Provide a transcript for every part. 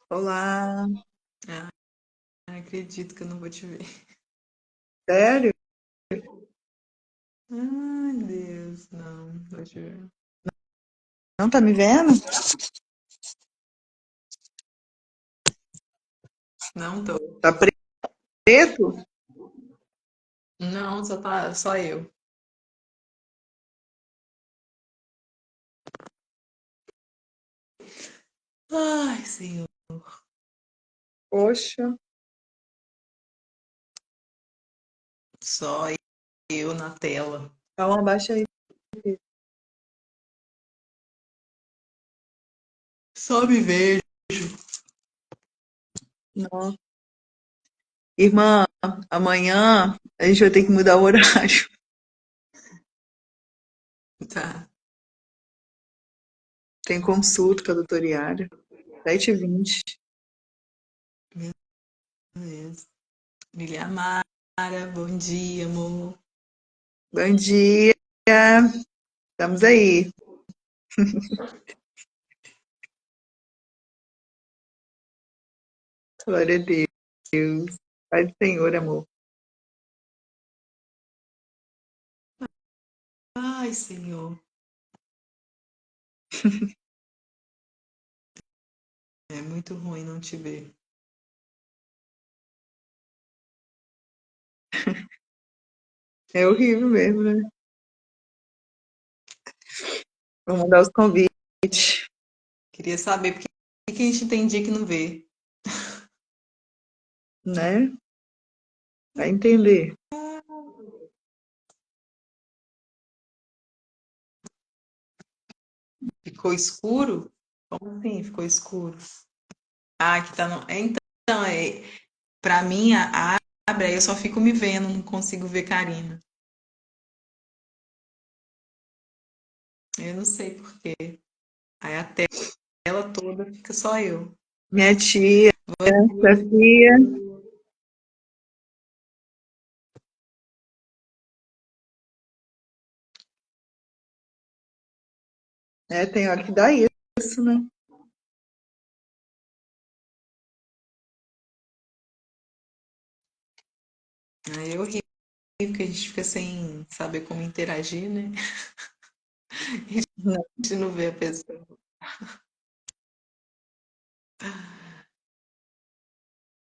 Olá, Ah, acredito que eu não vou te ver. sério? Ai, Deus, não vou te ver. Não tá me vendo? Não tô. Tá preto? Não, só eu. Ai, Senhor. Poxa, Só eu na tela. calma, abaixa aí. Só me vejo. Não. Irmã, amanhã a gente vai ter que mudar o horário. Tá. Tem consulta com a doutora Yara, 7h20. Beleza. Lilia Mara, bom dia, amor. Bom dia, estamos aí. Glória a Deus. Pai do Senhor, amor. Ai, Senhor. É muito ruim não te ver. É horrível mesmo, né? Vou mandar os convites, Queria saber por que a gente tem dia que não vê. né? Vai entender. Ficou escuro? Como assim ficou escuro? Ah, que tá no. Então, pra mim, abre, aí eu só fico me vendo, não consigo ver Karina. Eu não sei por quê. Aí a tela toda fica só eu. Minha tia, Sofia, tem hora que dá isso, né? Aí é horrível, porque a gente fica sem saber como interagir, né? Não, A gente não vê a pessoa.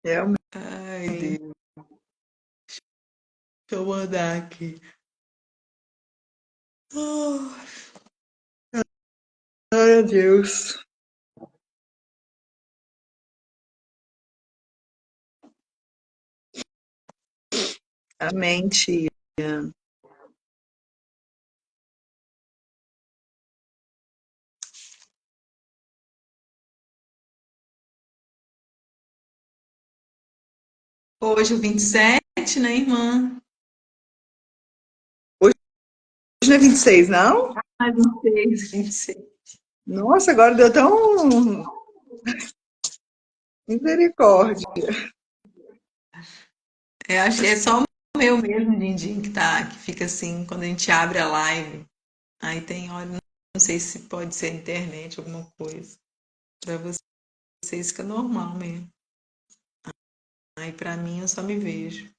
realmente. Ai, Deus. Deixa eu mandar aqui. Ah, Glória a Deus. Amém, tia. hoje, o 27, né, irmã? Hoje não é 26, não? Ah, 26, 26. Nossa, agora deu tão misericórdia. Eu acho que é só o meu mesmo, Dindim, que fica assim, quando a gente abre a live. Aí tem hora, não sei se pode ser a internet, alguma coisa. Pra vocês fica normal mesmo. Aí pra mim eu só me vejo.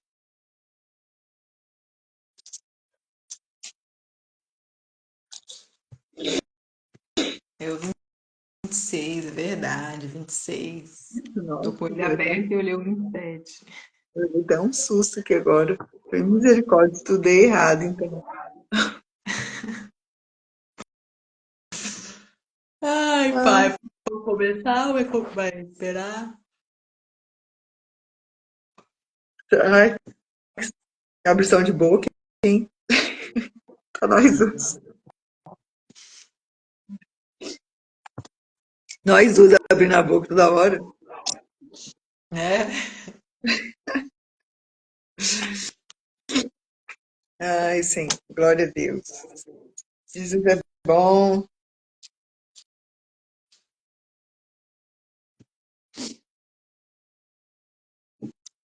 Eu 26, é verdade, 26. Tô Nossa, com ele aberto e olhei o 27. eu dei até um susto aqui agora. Foi misericórdia, estudei errado, então. Ai, Ah, pai, vou começar ou vai esperar? ai, abrição de boca, hein? Pra nós dois. Nós duas abrindo a boca toda hora. É? Ai, sim, glória a Deus. Jesus é bom.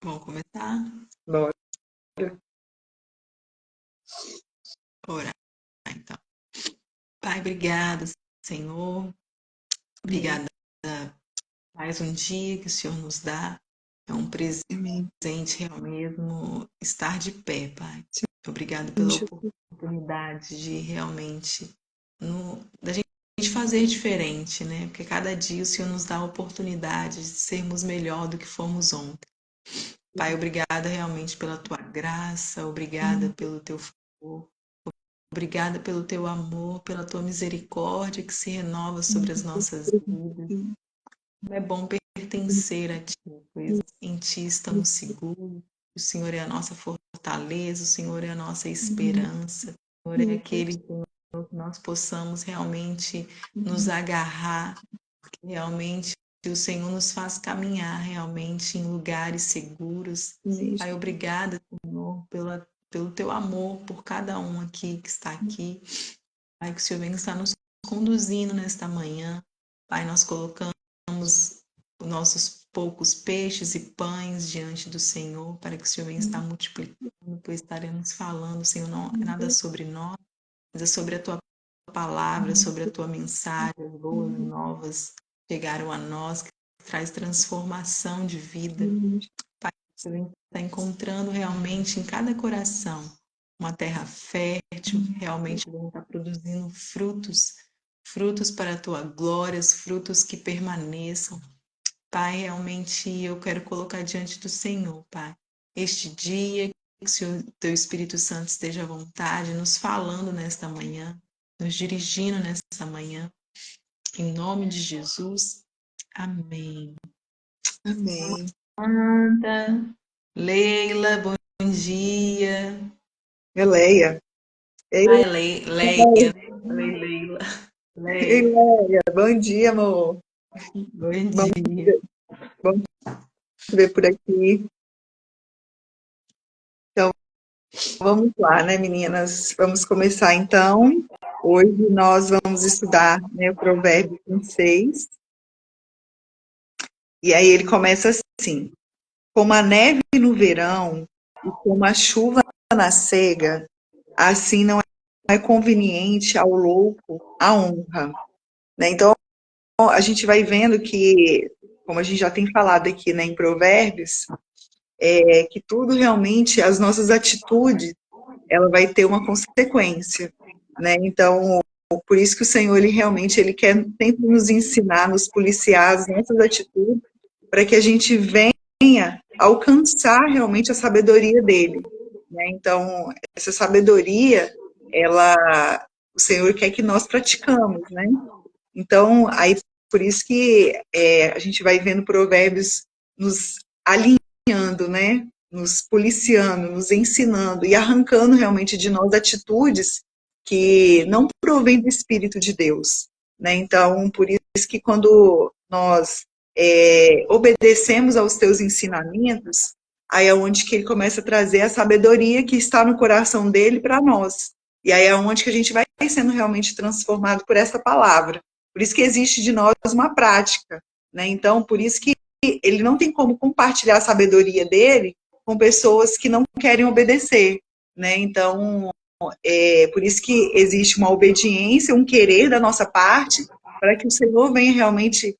Vamos começar? Glória. Orar, então. Pai, obrigada, Senhor. Obrigada Mais um dia que o Senhor nos dá. É um Amém. presente real mesmo estar de pé, Pai. Obrigado Sim, pela Jesus. oportunidade de realmente da gente fazer diferente, né? Porque cada dia o Senhor nos dá a oportunidade de sermos melhor do que fomos ontem. Pai, obrigada realmente pela tua graça, obrigada pelo teu favor, obrigada pelo teu amor, pela tua misericórdia que se renova sobre as nossas vidas. Como é bom pertencer a ti, pois em ti estamos seguros. O Senhor é a nossa fortaleza, o Senhor é a nossa esperança, o Senhor é aquele Senhor que nós possamos realmente nos agarrar, que realmente o Senhor nos faz caminhar realmente em lugares seguros. Pai, obrigada, Senhor, pelo teu amor por cada um aqui que está aqui. Pai, que o Senhor venha estar nos conduzindo nesta manhã. Pai, nós colocamos os nossos poucos peixes e pães diante do Senhor, para que o Senhor venha estar multiplicando, pois estaremos falando, Senhor, não é nada sobre nós, mas é sobre a tua palavra, sobre a tua mensagem, as boas novas chegaram a nós, que traz transformação de vida. Pai, que você venha estar encontrando realmente em cada coração uma terra fértil, realmente vão estar produzindo frutos, frutos para a tua glória, frutos que permaneçam. Pai, realmente eu quero colocar diante do Senhor, Pai, este dia, que o Senhor, teu Espírito Santo esteja à vontade, nos falando nesta manhã, nos dirigindo nesta manhã, em nome de Jesus. Amém. Amém. Amanda, Leila, bom dia. Leia. Ai, Ei, Leia, falei Leila. Leia, Leia. Bom dia, amor. bom Bom, dia. bom te ver por aqui. Então, vamos lá, né, meninas? Vamos começar, então. Hoje nós vamos estudar, né, o Provérbio 26. E aí ele começa assim: como a neve no verão e como a chuva na cega, assim não é conveniente ao louco a honra. Né? Então, a gente vai vendo que, como a gente já tem falado aqui, né, em Provérbios, que tudo realmente, as nossas atitudes, ela vai ter uma consequência, né? Então, por isso que o Senhor, ele realmente, ele quer sempre nos ensinar, nos policiar as nossas atitudes, para que a gente venha alcançar realmente a sabedoria dele, né? Então, essa sabedoria, ela, o Senhor quer que nós praticamos, né? Então, aí por isso que a gente vai vendo provérbios nos alinhando, né? Nos policiando, nos ensinando e arrancando realmente de nós atitudes que não provêm do Espírito de Deus, né? Então, por isso que quando nós obedecemos aos teus ensinamentos, aí é onde que ele começa a trazer a sabedoria que está no coração dele para nós. E aí é onde que a gente vai sendo realmente transformado por essa palavra. Por isso que existe de nós uma prática, né? Então, por isso que ele não tem como compartilhar a sabedoria dele com pessoas que não querem obedecer, né? Então, por isso que existe uma obediência, um querer da nossa parte, para que o Senhor venha realmente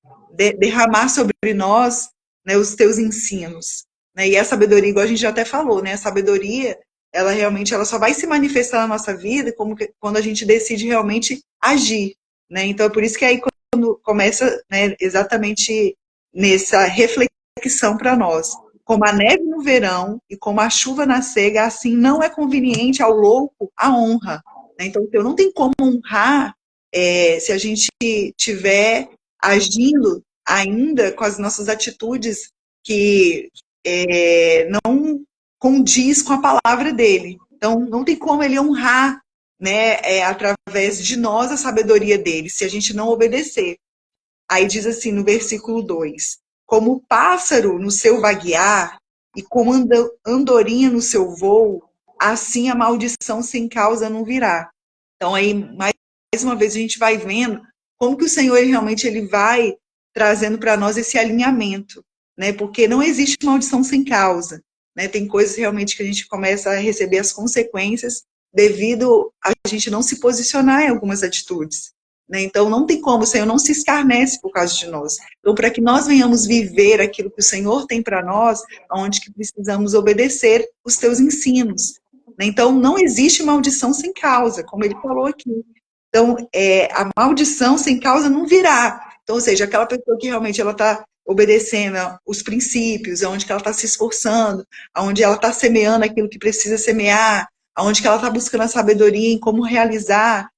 derramar sobre nós, né, os teus ensinos, né? E a sabedoria, igual a gente já até falou, né? A sabedoria, ela realmente, ela só vai se manifestar na nossa vida quando a gente decide realmente agir, né? Então, é por isso que aí quando começa, né, exatamente nessa reflexão para nós. Como a neve no verão e como a chuva na cega, assim não é conveniente ao louco a honra. Né? Então, eu não tem como honrar se a gente tiver agindo ainda com as nossas atitudes que não condiz com a palavra dele. Então, não tem como ele honrar, né, através de nós a sabedoria dele, se a gente não obedecer. Aí diz assim no versículo 2: como o pássaro no seu vaguear e como andorinha no seu voo, assim a maldição sem causa não virá. Então aí, mais uma vez, a gente vai vendo como que o Senhor realmente ele vai trazendo para nós esse alinhamento, né? Porque não existe maldição sem causa, né? Tem coisas realmente que a gente começa a receber as consequências devido a gente não se posicionar em algumas atitudes. né? Então, não tem como, o Senhor não se escarnece por causa de nós. Então, para que nós venhamos viver aquilo que o Senhor tem para nós, onde que precisamos obedecer os teus ensinos, né? Então, não existe maldição sem causa, como ele falou aqui. Então, a maldição sem causa não virá. Então, ou seja, aquela pessoa que realmente ela está obedecendo os princípios, aonde que ela está se esforçando, aonde ela está semeando aquilo que precisa semear, aonde que ela está buscando a sabedoria em como realizar,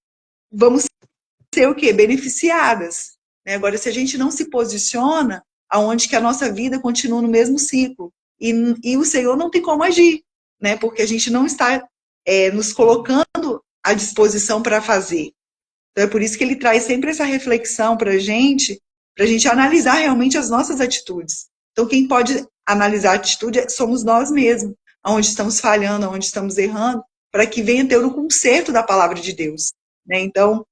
vamos ser o quê? Beneficiadas, né? Agora, se a gente não se posiciona, aonde que a nossa vida continua no mesmo ciclo, e o Senhor não tem como agir, né? Porque a gente não está nos colocando à disposição para fazer. Então, é por isso que ele traz sempre essa reflexão para a gente analisar realmente as nossas atitudes. Então, quem pode analisar a atitude somos nós mesmos, aonde estamos falhando, aonde estamos errando, para que venha ter o conserto da palavra de Deus, né? Então,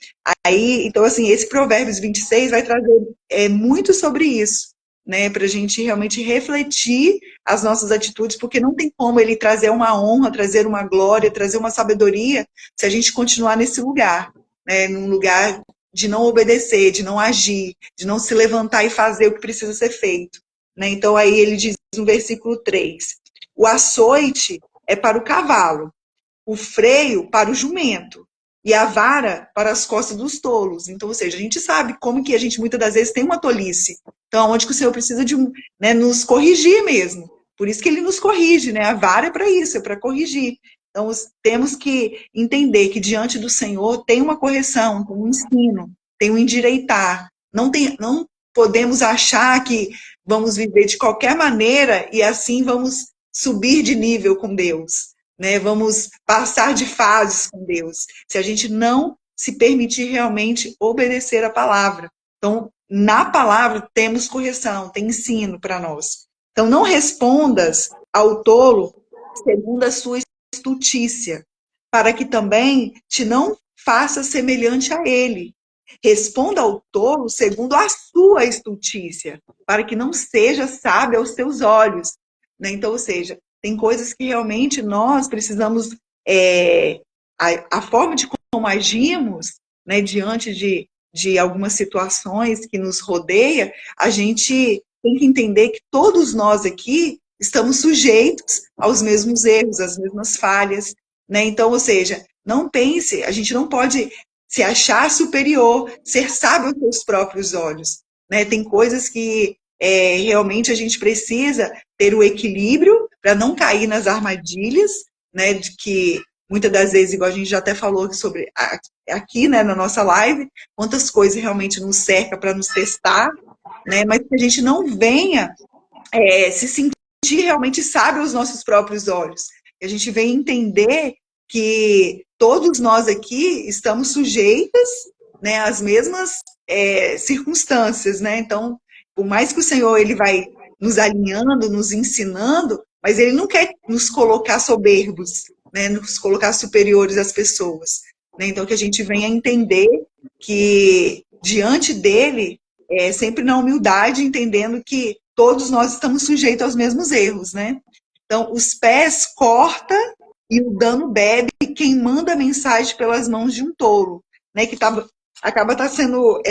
assim, esse Provérbios 26 vai trazer muito sobre isso, né? Para a gente realmente refletir as nossas atitudes, porque não tem como ele trazer uma honra, trazer uma glória, trazer uma sabedoria, se a gente continuar nesse lugar, né, num lugar de não obedecer, de não agir, de não se levantar e fazer o que precisa ser feito, né? Então, aí ele diz no versículo 3, o açoite é para o cavalo, o freio para o jumento, e a vara para as costas dos tolos. Então, ou seja, a gente sabe como que a gente muitas das vezes tem uma tolice. Então, onde que o Senhor precisa de nos corrigir mesmo. Por isso que ele nos corrige, né? A vara é para isso, é para corrigir. Então, temos que entender que diante do Senhor tem uma correção, tem um ensino, tem um endireitar. Não podemos achar que vamos viver de qualquer maneira e assim vamos subir de nível com Deus, né? Vamos passar de fases com Deus, se a gente não se permitir realmente obedecer a palavra. Então, na palavra temos correção, tem ensino para nós. Então, não respondas ao tolo segundo a sua estultícia, para que também te não faça semelhante a ele. Responda ao tolo segundo a sua estultícia, para que não seja sábio aos teus olhos, né? Então, ou seja, tem coisas que realmente nós precisamos, a forma de como agimos, né, diante de algumas situações que nos rodeia, a gente tem que entender que todos nós aqui estamos sujeitos aos mesmos erros, às mesmas falhas, né? Então, ou seja, não pense, a gente não pode se achar superior, ser sábio aos seus próprios olhos, né? Tem coisas que realmente a gente precisa ter o equilíbrio para não cair nas armadilhas, né? De que muitas das vezes, igual a gente já até falou sobre aqui, né, na nossa live, quantas coisas realmente nos cerca para nos testar, né? Mas que a gente não venha se sentir realmente sábio aos nossos próprios olhos. Que a gente venha entender que todos nós aqui estamos sujeitas, né, às mesmas circunstâncias, né? Então, por mais que o Senhor ele vai nos alinhando, nos ensinando, mas ele não quer nos colocar soberbos, né, nos colocar superiores às pessoas, né? Então, que a gente venha entender que diante dele, sempre na humildade, entendendo que todos nós estamos sujeitos aos mesmos erros, né? Então, os pés corta e o dano bebe quem manda a mensagem pelas mãos de um tolo, né? Que acaba sendo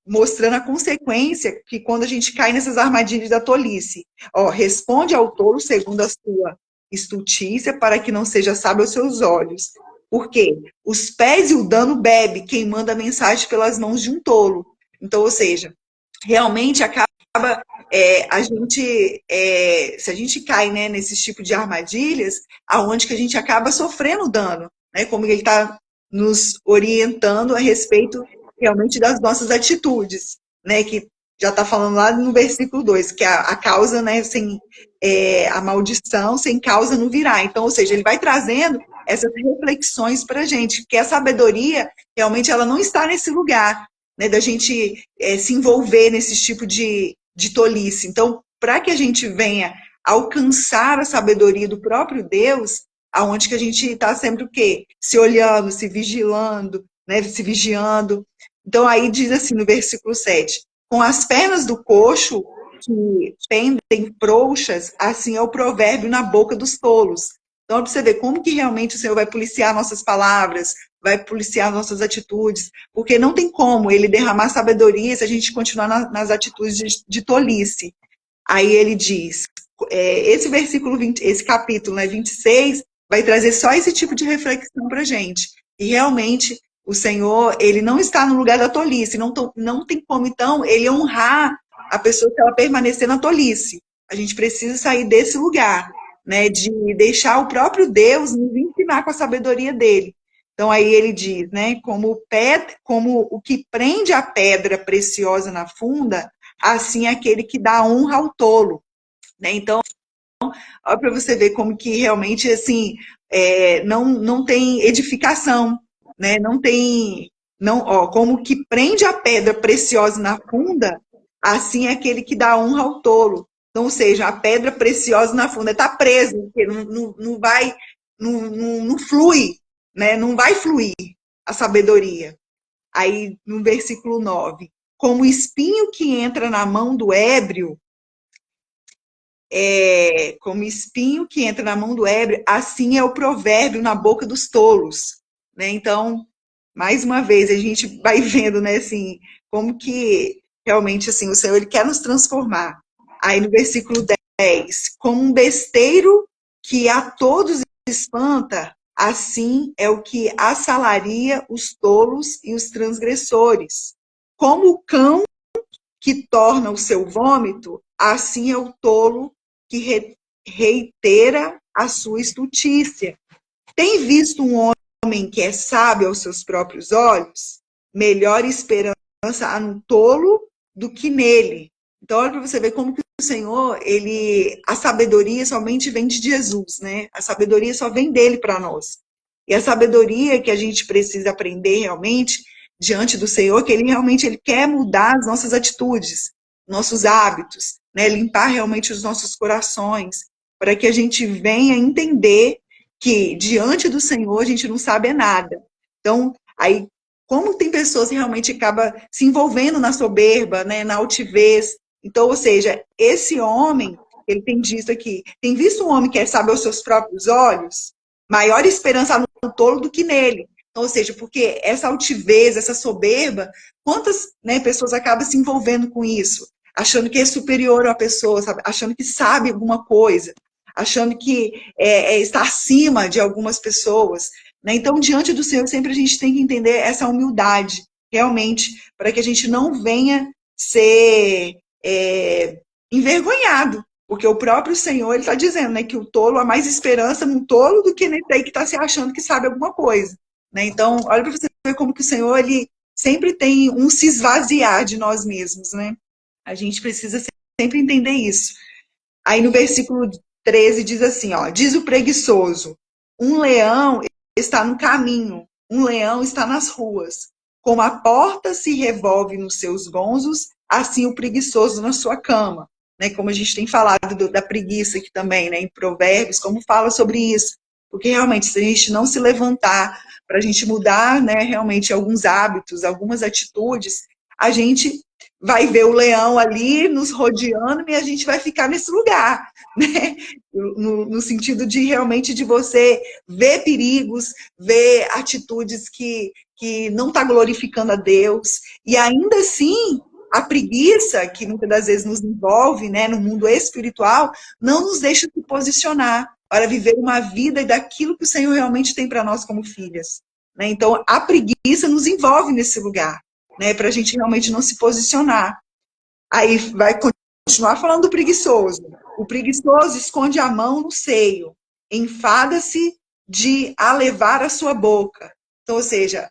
mostrando a consequência que quando a gente cai nessas armadilhas da tolice. Ó, responde ao tolo segundo a sua estultícia, para que não seja sábio aos seus olhos. Por quê? Os pés e o dano bebe quem manda a mensagem pelas mãos de um tolo. Então, ou seja, realmente acaba a gente, se a gente cai, né, nesse tipo de armadilhas, aonde que a gente acaba sofrendo dano, né? Como ele está nos orientando a respeito realmente das nossas atitudes, né? Que já está falando lá no versículo 2, que a causa, né, a maldição sem causa não virá. Então, ou seja, ele vai trazendo essas reflexões para a gente, que a sabedoria realmente ela não está nesse lugar, né, da gente se envolver nesse tipo de tolice. Então, para que a gente venha alcançar a sabedoria do próprio Deus, aonde que a gente está sempre o quê? Se olhando, se vigilando, né, se vigiando. Então, aí diz assim no versículo 7, com as pernas do coxo que pendem frouxas, assim é o provérbio na boca dos tolos. Então, para você ver como que realmente o Senhor vai policiar nossas palavras, vai policiar nossas atitudes, porque não tem como ele derramar sabedoria se a gente continuar nas atitudes de tolice. Aí ele diz, esse versículo 20, esse capítulo, né, 26, vai trazer só esse tipo de reflexão para a gente. E realmente o Senhor, ele não está no lugar da tolice, não tem como, então, ele honrar a pessoa se ela permanecer na tolice. A gente precisa sair desse lugar, né, de deixar o próprio Deus nos ensinar com a sabedoria dele. Então aí ele diz, né, como o que prende a pedra preciosa na funda, assim é aquele que dá honra ao tolo, né? Então, olha para você ver como que realmente assim não tem edificação, né? Não tem, não, ó, como que prende a pedra preciosa na funda, assim é aquele que dá honra ao tolo. Então, ou seja, a pedra preciosa na funda está presa, porque não vai, não flui, né? Não vai fluir a sabedoria. Aí, no versículo 9, como espinho que entra na mão do ébrio, como espinho que entra na mão do ébrio, assim é o provérbio na boca dos tolos, né? Então, mais uma vez, a gente vai vendo, né, assim, como que realmente, assim, o Senhor, ele quer nos transformar. Aí no versículo 10, como um besteiro que a todos espanta, assim é o que assalaria os tolos e os transgressores. Como o cão que torna o seu vômito, assim é o tolo que reitera a sua estultícia. Tem visto um homem que é sábio aos seus próprios olhos? Melhor esperança há no tolo do que nele. Então, olha para você ver como que o Senhor, a sabedoria somente vem de Jesus, né? A sabedoria só vem dele para nós. E a sabedoria que a gente precisa aprender realmente diante do Senhor, que ele quer mudar as nossas atitudes, nossos hábitos, né? Limpar realmente os nossos corações, para que a gente venha entender que diante do Senhor a gente não sabe nada. Então, aí, como tem pessoas que realmente acabam se envolvendo na soberba, né, na altivez. Então, ou seja, esse homem, ele tem dito aqui, tem visto um homem que é sábio aos seus próprios olhos? Maior esperança no tolo do que nele. Então, ou seja, porque essa altivez, essa soberba, quantas, né, pessoas acabam se envolvendo com isso? Achando que é superior à pessoa, sabe? Achando que sabe alguma coisa, achando que está acima de algumas pessoas. Né? Então, diante do Senhor, sempre a gente tem que entender essa humildade, realmente, para que a gente não venha ser envergonhado. Porque o próprio Senhor está dizendo, né, que o tolo há mais esperança num tolo do que nesse aí que está se achando que sabe alguma coisa. Né? Então, olha para você ver como que o Senhor ele sempre tem um se esvaziar de nós mesmos. Né? A gente precisa sempre entender isso. Aí no versículo 13 diz assim, ó, diz o preguiçoso, um leão está no caminho, um leão está nas ruas. Como a porta se revolve nos seus gonzos, assim o preguiçoso na sua cama. Né? Como a gente tem falado da preguiça aqui também, né? Em Provérbios, como fala sobre isso. Porque realmente, se a gente não se levantar para a gente mudar, né, realmente alguns hábitos, algumas atitudes, a gente vai ver o leão ali nos rodeando e a gente vai ficar nesse lugar, né? No sentido de realmente de você ver perigos, ver atitudes que não está glorificando a Deus, e ainda assim a preguiça que muitas das vezes nos envolve, né, no mundo espiritual, não nos deixa se posicionar para viver uma vida daquilo que o Senhor realmente tem para nós como filhas. Né? Então, a preguiça nos envolve nesse lugar, né, para a gente realmente não se posicionar. Aí vai continuar falando do preguiçoso. O preguiçoso esconde a mão no seio, enfada-se de a levar a sua boca. Então, ou seja,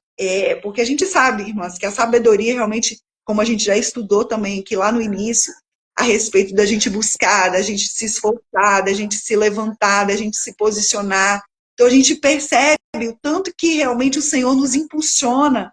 porque a gente sabe, irmãs, que a sabedoria realmente, como a gente já estudou também aqui lá no início, a respeito da gente buscar, da gente se esforçar, da gente se levantar, da gente se posicionar. Então, a gente percebe o tanto que realmente o Senhor nos impulsiona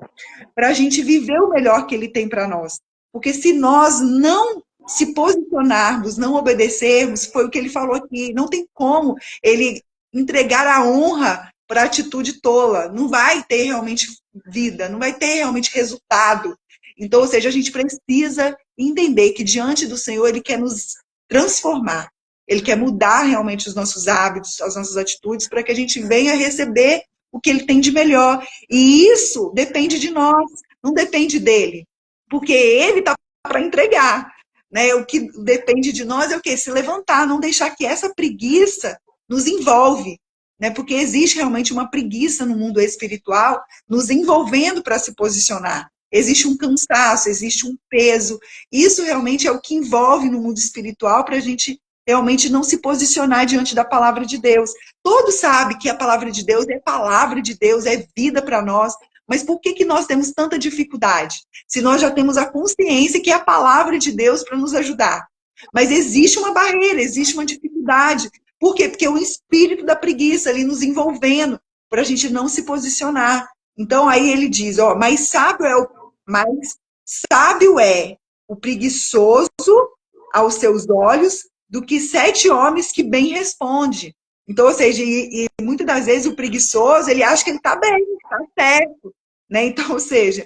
para a gente viver o melhor que Ele tem para nós. Porque se nós não se posicionarmos, não obedecermos, foi o que ele falou aqui, não tem como ele entregar a honra para a atitude tola, não vai ter realmente vida, não vai ter realmente resultado. Então, ou seja, a gente precisa entender que diante do Senhor Ele quer nos transformar, Ele quer mudar realmente os nossos hábitos, as nossas atitudes, para que a gente venha receber o que ele tem de melhor. E isso depende de nós, não depende dele. Porque ele está para entregar. Né? O que depende de nós é o quê? Se levantar, não deixar que essa preguiça nos envolve. Né? Porque existe realmente uma preguiça no mundo espiritual nos envolvendo para se posicionar. Existe um cansaço, existe um peso. Isso realmente é o que envolve no mundo espiritual para a gente realmente não se posicionar diante da palavra de Deus. Todos sabem que a palavra de Deus é palavra de Deus, é vida para nós. Mas por que nós temos tanta dificuldade? Se nós já temos a consciência que é a palavra de Deus para nos ajudar. Mas existe uma barreira, existe uma dificuldade. Por quê? Porque é o espírito da preguiça ali nos envolvendo para a gente não se posicionar. Então aí ele diz, ó, mais sábio é o preguiçoso aos seus olhos do que 7 homens que bem responde. Então, ou seja, e muitas das vezes o preguiçoso, ele acha que ele está bem, está certo. Né? Então, ou seja,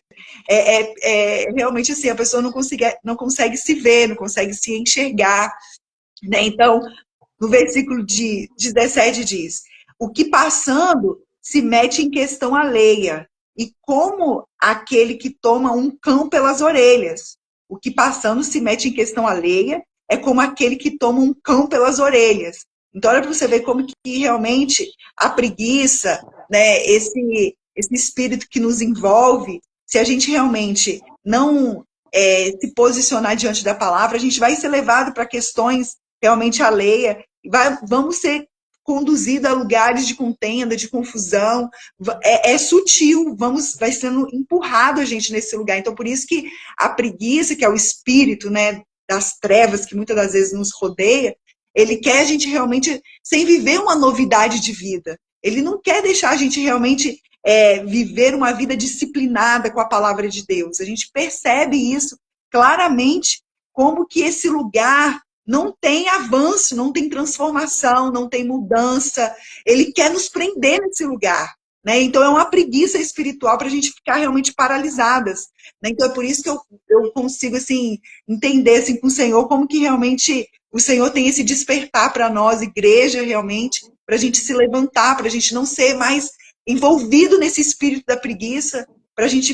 realmente assim, a pessoa não consegue se ver, não consegue se enxergar. Né? Então, no versículo 17 diz, o que passando se mete em questão alheia, e como aquele que toma um cão pelas orelhas. O que passando se mete em questão alheia é como aquele que toma um cão pelas orelhas. Então, olha para você ver como que realmente a preguiça, né, esse espírito que nos envolve, se a gente realmente não se posicionar diante da palavra, a gente vai ser levado para questões realmente alheias, vamos ser conduzidos a lugares de contenda, de confusão, é sutil, vai sendo empurrado a gente nesse lugar. Então, por isso que a preguiça, que é o espírito, né, das trevas, que muitas das vezes nos rodeia, ele quer a gente realmente, sem viver uma novidade de vida. Ele não quer deixar a gente realmente viver uma vida disciplinada com a palavra de Deus. A gente percebe isso claramente, como que esse lugar não tem avanço, não tem transformação, não tem mudança. Ele quer nos prender nesse lugar. Né? Então, é uma preguiça espiritual para a gente ficar realmente paralisadas. Né? Então, é por isso que eu consigo assim, entender assim, com o Senhor como que realmente o Senhor tem esse despertar para nós, igreja, realmente, para a gente se levantar, para a gente não ser mais envolvido nesse espírito da preguiça, para a gente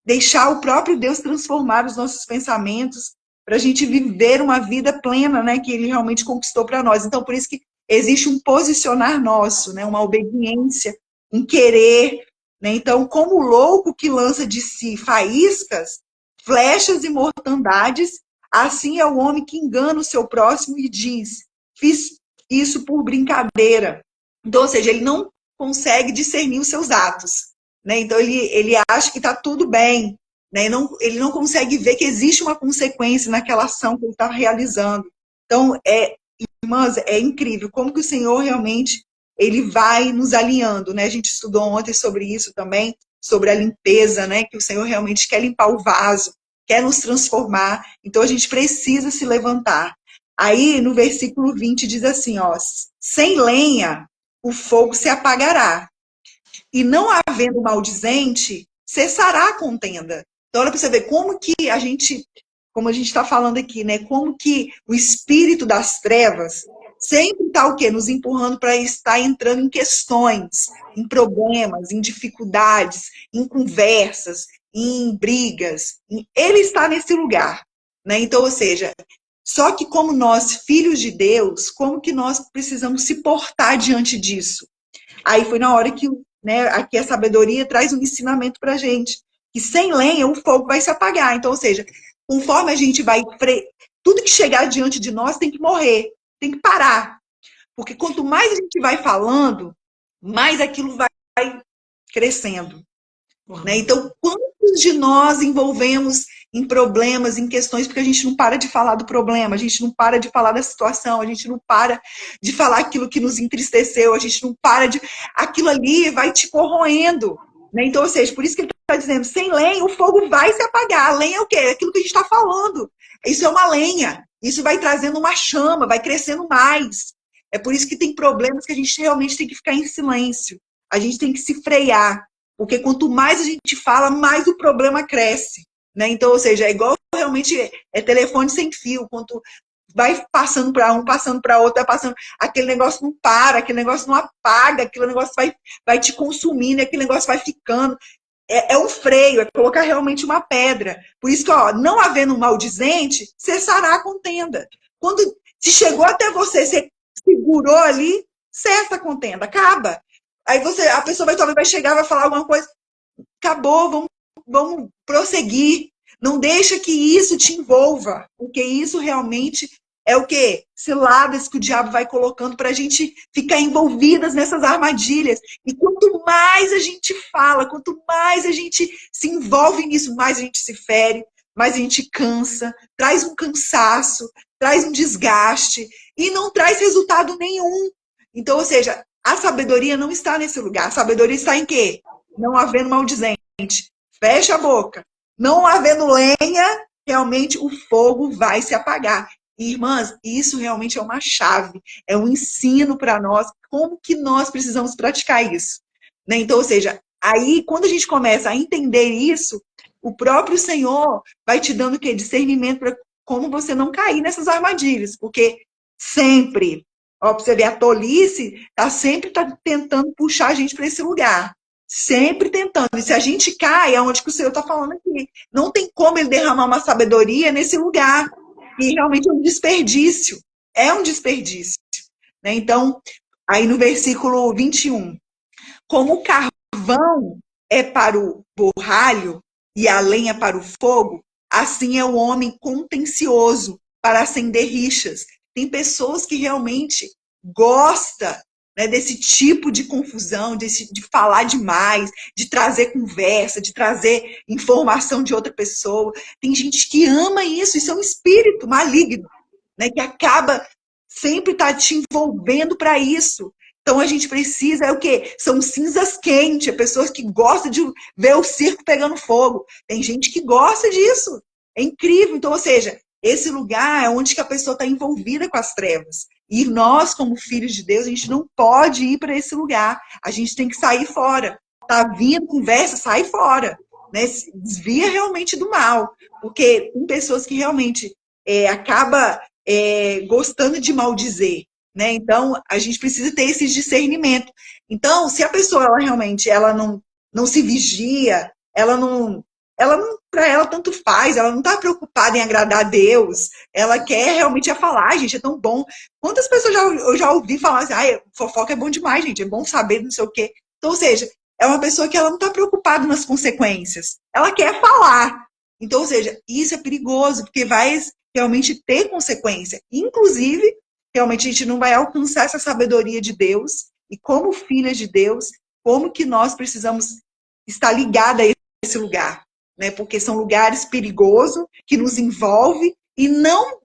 deixar o próprio Deus transformar os nossos pensamentos, para a gente viver uma vida plena, né, que Ele realmente conquistou para nós. Então, por isso que existe um posicionar nosso, né, uma obediência, um querer. Né? Então, como o louco que lança de si faíscas, flechas e mortandades, assim é o homem que engana o seu próximo e diz, fiz isso por brincadeira. Então, ou seja, ele não consegue discernir os seus atos. Né? Então, ele acha que está tudo bem. Né? Ele não consegue ver que existe uma consequência naquela ação que ele está realizando. Então, irmãs, é incrível como que o Senhor realmente ele vai nos alinhando. Né? A gente estudou ontem sobre isso também, sobre a limpeza, né? Que o Senhor realmente quer limpar o vaso, quer nos transformar. Então, a gente precisa se levantar. Aí, no versículo 20, diz assim, ó, sem lenha, o fogo se apagará. E não havendo maldizente, cessará a contenda. Então, olha para você ver como que a gente está falando aqui, né? Como que o espírito das trevas sempre está o quê? Nos empurrando para estar entrando em questões, em problemas, em dificuldades, em conversas, em brigas. Ele está nesse lugar, né? Então, ou seja, só que como nós, filhos de Deus, como que nós precisamos se portar diante disso? Aí foi na hora que, né, aqui a sabedoria traz um ensinamento para a gente, que sem lenha o fogo vai se apagar. Então, ou seja, conforme a gente vai, tudo que chegar diante de nós tem que morrer, tem que parar. Porque quanto mais a gente vai falando, mais aquilo vai crescendo. Né? Então, quantos de nós envolvemos em problemas, em questões, porque a gente não para de falar do problema, a gente não para de falar da situação, a gente não para de falar aquilo que nos entristeceu, a gente não para de... Aquilo ali vai te corroendo. Né? Então, ou seja, por isso que ele está dizendo, sem lenha o fogo vai se apagar. A lenha é o quê? É aquilo que a gente está falando. Isso é uma lenha. Isso vai trazendo uma chama, vai crescendo mais. É por isso que tem problemas que a gente realmente tem que ficar em silêncio. A gente tem que se frear. Porque quanto mais a gente fala, mais o problema cresce. Né? Então, ou seja, é igual realmente telefone sem fio. Quanto vai passando para um, passando para outro, vai passando, aquele negócio não para, aquele negócio não apaga, aquele negócio vai te consumindo, aquele negócio vai ficando. É um freio, é colocar realmente uma pedra. Por isso que, ó, não havendo um maldizente, cessará a contenda. Quando se chegou até você, você segurou ali, cessa a contenda, acaba. Aí a pessoa talvez vai chegar, vai falar alguma coisa, acabou, vamos prosseguir. Não deixa que isso te envolva, porque isso realmente é o quê? Ciladas que o diabo vai colocando para a gente ficar envolvidas nessas armadilhas. E quanto mais a gente fala, quanto mais a gente se envolve nisso, mais a gente se fere, mais a gente cansa, traz um cansaço, traz um desgaste e não traz resultado nenhum. Então, ou seja, a sabedoria não está nesse lugar. A sabedoria está em quê? Não havendo maldizente. Fecha a boca. Não havendo lenha, realmente o fogo vai se apagar. E, irmãs, isso realmente é uma chave, é um ensino para nós, como que nós precisamos praticar isso. Né? Então, ou seja, aí quando a gente começa a entender isso, o próprio Senhor vai te dando o quê? Discernimento para como você não cair nessas armadilhas, porque sempre, ó, para você ver, a tolice sempre tentando puxar a gente para esse lugar. Sempre tentando. E se a gente cai, é onde que o Senhor está falando aqui. Não tem como ele derramar uma sabedoria nesse lugar. E realmente é um desperdício. É um desperdício. Né? Então, aí no versículo 21. Como o carvão é para o borralho e a lenha para o fogo, assim é o homem contencioso para acender rixas. Tem pessoas que realmente gostam, né, desse tipo de confusão, de falar demais, de trazer conversa, de trazer informação de outra pessoa. Tem gente que ama isso é um espírito maligno, né, que acaba sempre te envolvendo para isso. Então a gente precisa, é o quê? São cinzas quentes, pessoas que gostam de ver o circo pegando fogo. Tem gente que gosta disso. É incrível. Então, ou seja, esse lugar é onde que a pessoa está envolvida com as trevas. E nós, como filhos de Deus, a gente não pode ir para esse lugar. A gente tem que sair fora. Tá vindo conversa, sai fora. Né? Desvia realmente do mal. Porque tem pessoas que realmente acaba gostando de maldizer. Né? Então, a gente precisa ter esse discernimento. Então, se a pessoa ela realmente não se vigia, para ela tanto faz, ela não está preocupada em agradar a Deus, ela quer realmente falar, gente, é tão bom. Quantas pessoas eu já ouvi falar assim, fofoca é bom demais, gente, é bom saber não sei o quê. Então, ou seja, é uma pessoa que ela não está preocupada nas consequências, ela quer falar. Então, ou seja, isso é perigoso, porque vai realmente ter consequência. Inclusive, realmente a gente não vai alcançar essa sabedoria de Deus, e como filhas de Deus, como que nós precisamos estar ligada a esse lugar, né? Porque são lugares perigosos, que nos envolve, e não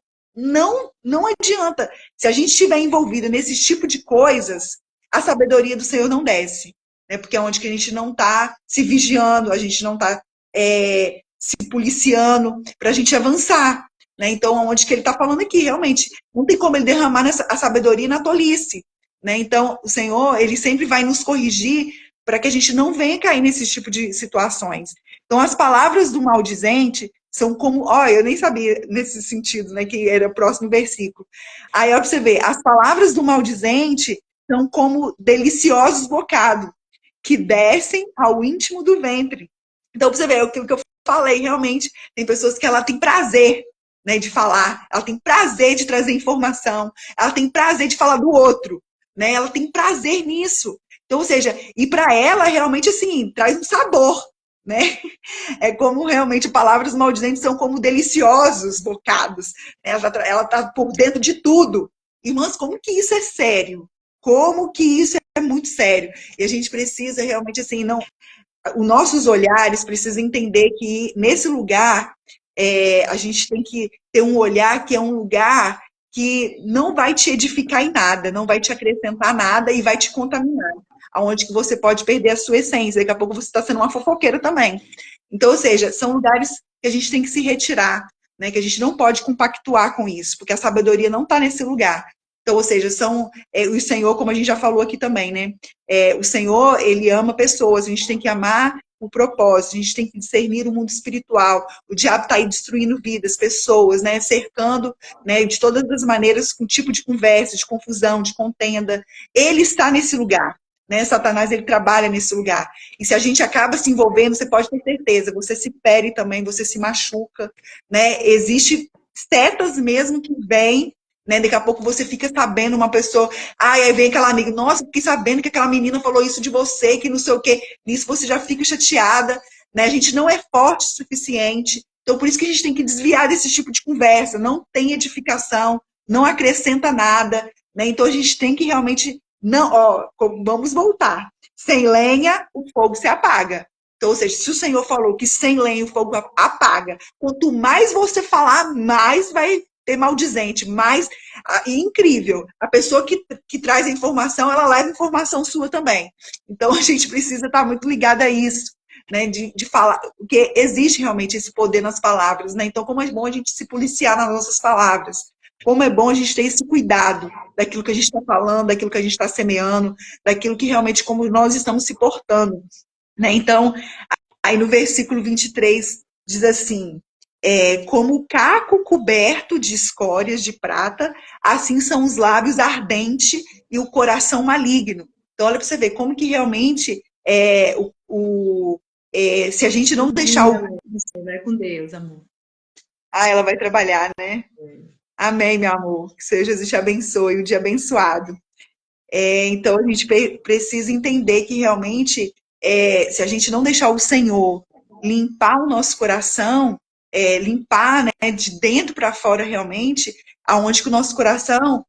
adianta. Se a gente estiver envolvida nesse tipo de coisas, a sabedoria do Senhor não desce, né? Porque é onde que a gente não está se vigiando, a gente não está se policiando para a gente avançar. Né? Então, onde que ele está falando aqui, realmente, não tem como ele derramar a sabedoria na tolice. Né? Então, o Senhor, ele sempre vai nos corrigir para que a gente não venha cair nesse tipo de situações. Então, as palavras do maldizente são como... eu nem sabia nesse sentido, né, que era o próximo versículo. Aí, ó, para você ver, as palavras do maldizente são como deliciosos bocados, que descem ao íntimo do ventre. Então, para você ver, aquilo que eu falei, realmente, tem pessoas que ela tem prazer, né, de falar, ela tem prazer de trazer informação, ela tem prazer de falar do outro, né, ela tem prazer nisso. Então, ou seja, e para ela, realmente, assim, traz um sabor, né? É como realmente palavras maldizentes são como deliciosos bocados. Né? Ela tá por dentro de tudo. Irmãs, como que isso é sério? Como que isso é muito sério? E a gente precisa realmente, assim, não... Os nossos olhares precisam entender que nesse lugar a gente tem que ter um olhar que é um lugar que não vai te edificar em nada, não vai te acrescentar nada e vai te contaminar. Aonde que você pode perder a sua essência, daqui a pouco você está sendo uma fofoqueira também. Então, ou seja, são lugares que a gente tem que se retirar, né? Que a gente não pode compactuar com isso, porque a sabedoria não está nesse lugar. Então, ou seja, o Senhor, como a gente já falou aqui também, né? O Senhor, ele ama pessoas, a gente tem que amar o propósito, a gente tem que discernir o mundo espiritual. O diabo está aí destruindo vidas, pessoas, né, cercando, né, de todas as maneiras, com tipo de conversa, de confusão, de contenda. Ele está nesse lugar. Né? Satanás, ele trabalha nesse lugar. E se a gente acaba se envolvendo, você pode ter certeza, você se fere também, você se machuca. Né? Existe setas mesmo que vêm, né? Daqui a pouco você fica sabendo, uma pessoa, aí vem aquela amiga, nossa, fiquei sabendo que aquela menina falou isso de você, que não sei o quê. Nisso você já fica chateada. Né? A gente não é forte o suficiente. Então, por isso que a gente tem que desviar desse tipo de conversa. Não tem edificação, não acrescenta nada. Né? Então, a gente tem que realmente não, ó, vamos voltar. Sem lenha, o fogo se apaga. Então, ou seja, se o Senhor falou que sem lenha o fogo apaga, quanto mais você falar, mais vai ter maldizente, mais. E incrível, a pessoa que traz a informação, ela leva informação sua também. Então, a gente precisa estar muito ligada a isso. Né, de falar, porque existe realmente esse poder nas palavras, né? Então, como é bom a gente se policiar nas nossas palavras, como é bom a gente ter esse cuidado daquilo que a gente está falando, daquilo que a gente está semeando, daquilo que realmente como nós estamos se portando. Né? Então, aí no versículo 23 diz assim, como o caco coberto de escórias de prata, assim são os lábios ardentes e o coração maligno. Então, olha para você ver como que realmente se a gente não deixar o... Vai com Deus, amor. Ah, ela vai trabalhar, né? Amém, meu amor. Que seja Jesus te abençoe, o dia abençoado. Então, a gente precisa entender que realmente, se a gente não deixar o Senhor limpar o nosso coração, limpar, né, de dentro para fora realmente, aonde que o nosso coração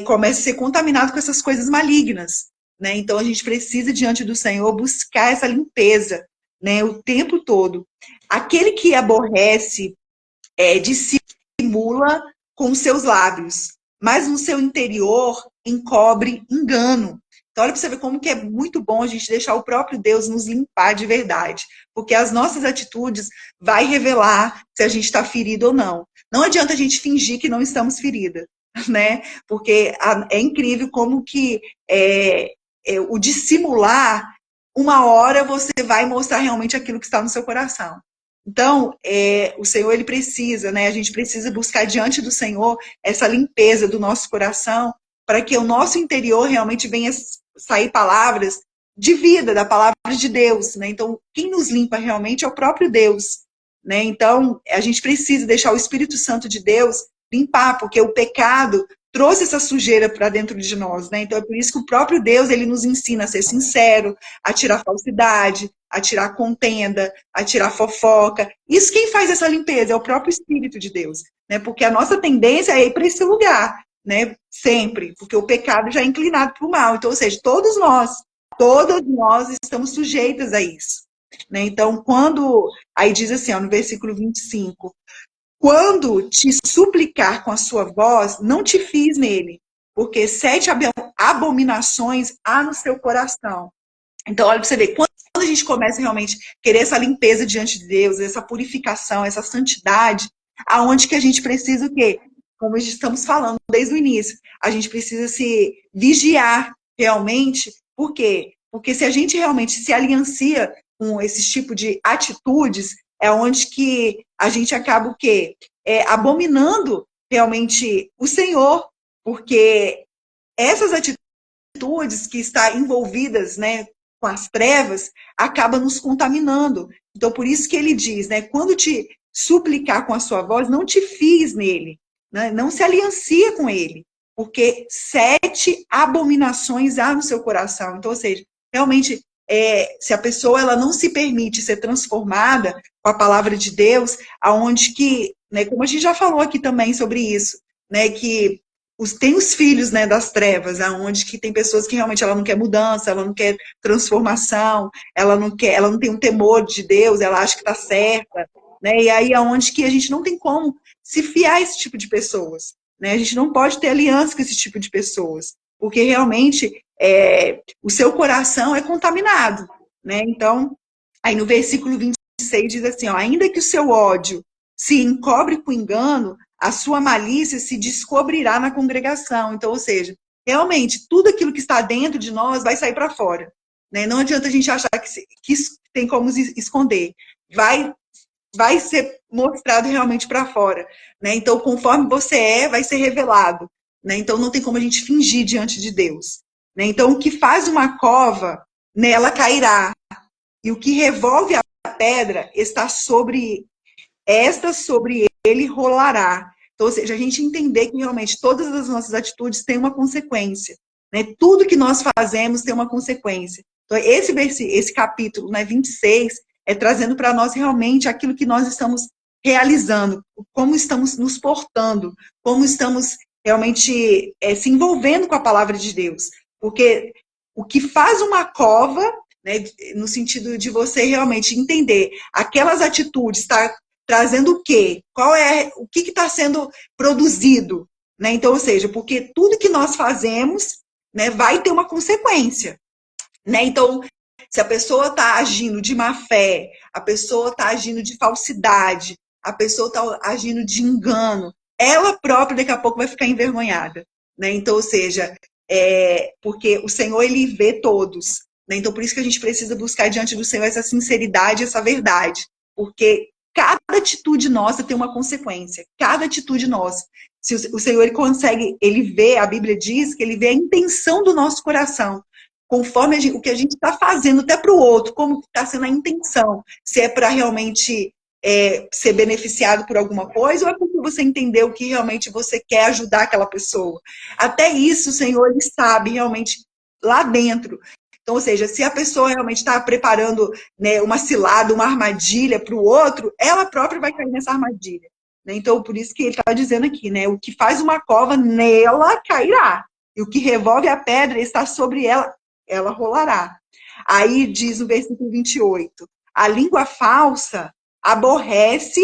começa a ser contaminado com essas coisas malignas. Né? Então, a gente precisa, diante do Senhor, buscar essa limpeza, né, o tempo todo. Aquele que aborrece, dissimula com seus lábios, mas no seu interior encobre engano. Então, olha para você ver como que é muito bom a gente deixar o próprio Deus nos limpar de verdade, porque as nossas atitudes vai revelar se a gente está ferido ou não. Não adianta a gente fingir que não estamos feridas, né? Porque é incrível como que o dissimular, uma hora você vai mostrar realmente aquilo que está no seu coração. Então, o Senhor, ele precisa, né? A gente precisa buscar diante do Senhor essa limpeza do nosso coração, para que o nosso interior realmente venha sair palavras de vida, da palavra de Deus, né? Então, quem nos limpa realmente é o próprio Deus, né? Então, a gente precisa deixar o Espírito Santo de Deus limpar, porque o pecado trouxe essa sujeira para dentro de nós, né? Então, é por isso que o próprio Deus, ele nos ensina a ser sincero, a tirar falsidade, a tirar contenda, a tirar fofoca. Isso quem faz essa limpeza é o próprio Espírito de Deus, né? Porque a nossa tendência é ir para esse lugar, né? Sempre, porque o pecado já é inclinado para o mal. Então, ou seja, todos nós estamos sujeitas a isso. Né? Então, aí diz assim, ó, no versículo 25, quando te suplicar com a sua voz, não te fies nele, porque 7 abominações há no seu coração. Então, olha para você ver, quando a gente começa realmente a querer essa limpeza diante de Deus, essa purificação, essa santidade, aonde que a gente precisa o quê? Como estamos falando desde o início, a gente precisa se vigiar realmente. Por quê? Porque se a gente realmente se aliancia com esse tipo de atitudes, é onde que a gente acaba o quê? Abominando realmente o Senhor, porque essas atitudes que estão envolvidas, né, com as trevas, acaba nos contaminando. Então, por isso que ele diz, né, quando te suplicar com a sua voz, não te fies nele, né, não se aliancie com ele, porque 7 abominações há no seu coração. Então, ou seja, realmente, se a pessoa ela não se permite ser transformada com a palavra de Deus, aonde que, né, como a gente já falou aqui também sobre isso, né, que tem os filhos, né, das trevas, aonde que tem pessoas que realmente ela não quer mudança, ela não quer transformação, ela não tem um temor de Deus, ela acha que está certa, né? E aí aonde que a gente não tem como se fiar a esse tipo de pessoas, né? A gente não pode ter aliança com esse tipo de pessoas, porque realmente o seu coração é contaminado, né? Então, aí no versículo 26 diz assim, ó, ainda que o seu ódio se encobre com engano, a sua malícia se descobrirá na congregação. Então, ou seja, realmente, tudo aquilo que está dentro de nós vai sair para fora. né? Não adianta a gente achar que tem como esconder. Vai ser mostrado realmente para fora, né? Então, conforme você vai ser revelado, né? Então, não tem como a gente fingir diante de Deus, né? Então, o que faz uma cova, nela cairá, e o que revolve a pedra sobre ele rolará. Então, ou seja, a gente entender que realmente todas as nossas atitudes têm uma consequência, né? Tudo que nós fazemos tem uma consequência. Então, esse capítulo, né, 26, é trazendo para nós realmente aquilo que nós estamos realizando, como estamos nos portando, como estamos realmente se envolvendo com a palavra de Deus. Porque o que faz uma cova, né, no sentido de você realmente entender aquelas atitudes, tá trazendo o quê? O que está sendo produzido? Né? Então, ou seja, porque tudo que nós fazemos, né, vai ter uma consequência. Né? Então, se a pessoa está agindo de má fé, a pessoa está agindo de falsidade, a pessoa está agindo de engano, ela própria daqui a pouco vai ficar envergonhada. Né? Então, ou seja, porque o Senhor, ele vê todos. Né? Então, por isso que a gente precisa buscar diante do Senhor essa sinceridade, essa verdade. Porque cada atitude nossa tem uma consequência. Cada atitude nossa. Se o Senhor, ele consegue, ele vê, a Bíblia diz que ele vê a intenção do nosso coração. Conforme o que a gente está fazendo até para o outro, como está sendo a intenção, se é para realmente ser beneficiado por alguma coisa, ou é porque você entendeu que realmente você quer ajudar aquela pessoa. Até isso, o Senhor, ele sabe realmente lá dentro. Então, ou seja, se a pessoa realmente está preparando, né, uma cilada, uma armadilha para o outro, ela própria vai cair nessa armadilha. Né? Então, por isso que ele está dizendo aqui, né, o que faz uma cova, nela cairá. E o que revolve a pedra está sobre ela rolará. Aí diz o versículo 28, a língua falsa aborrece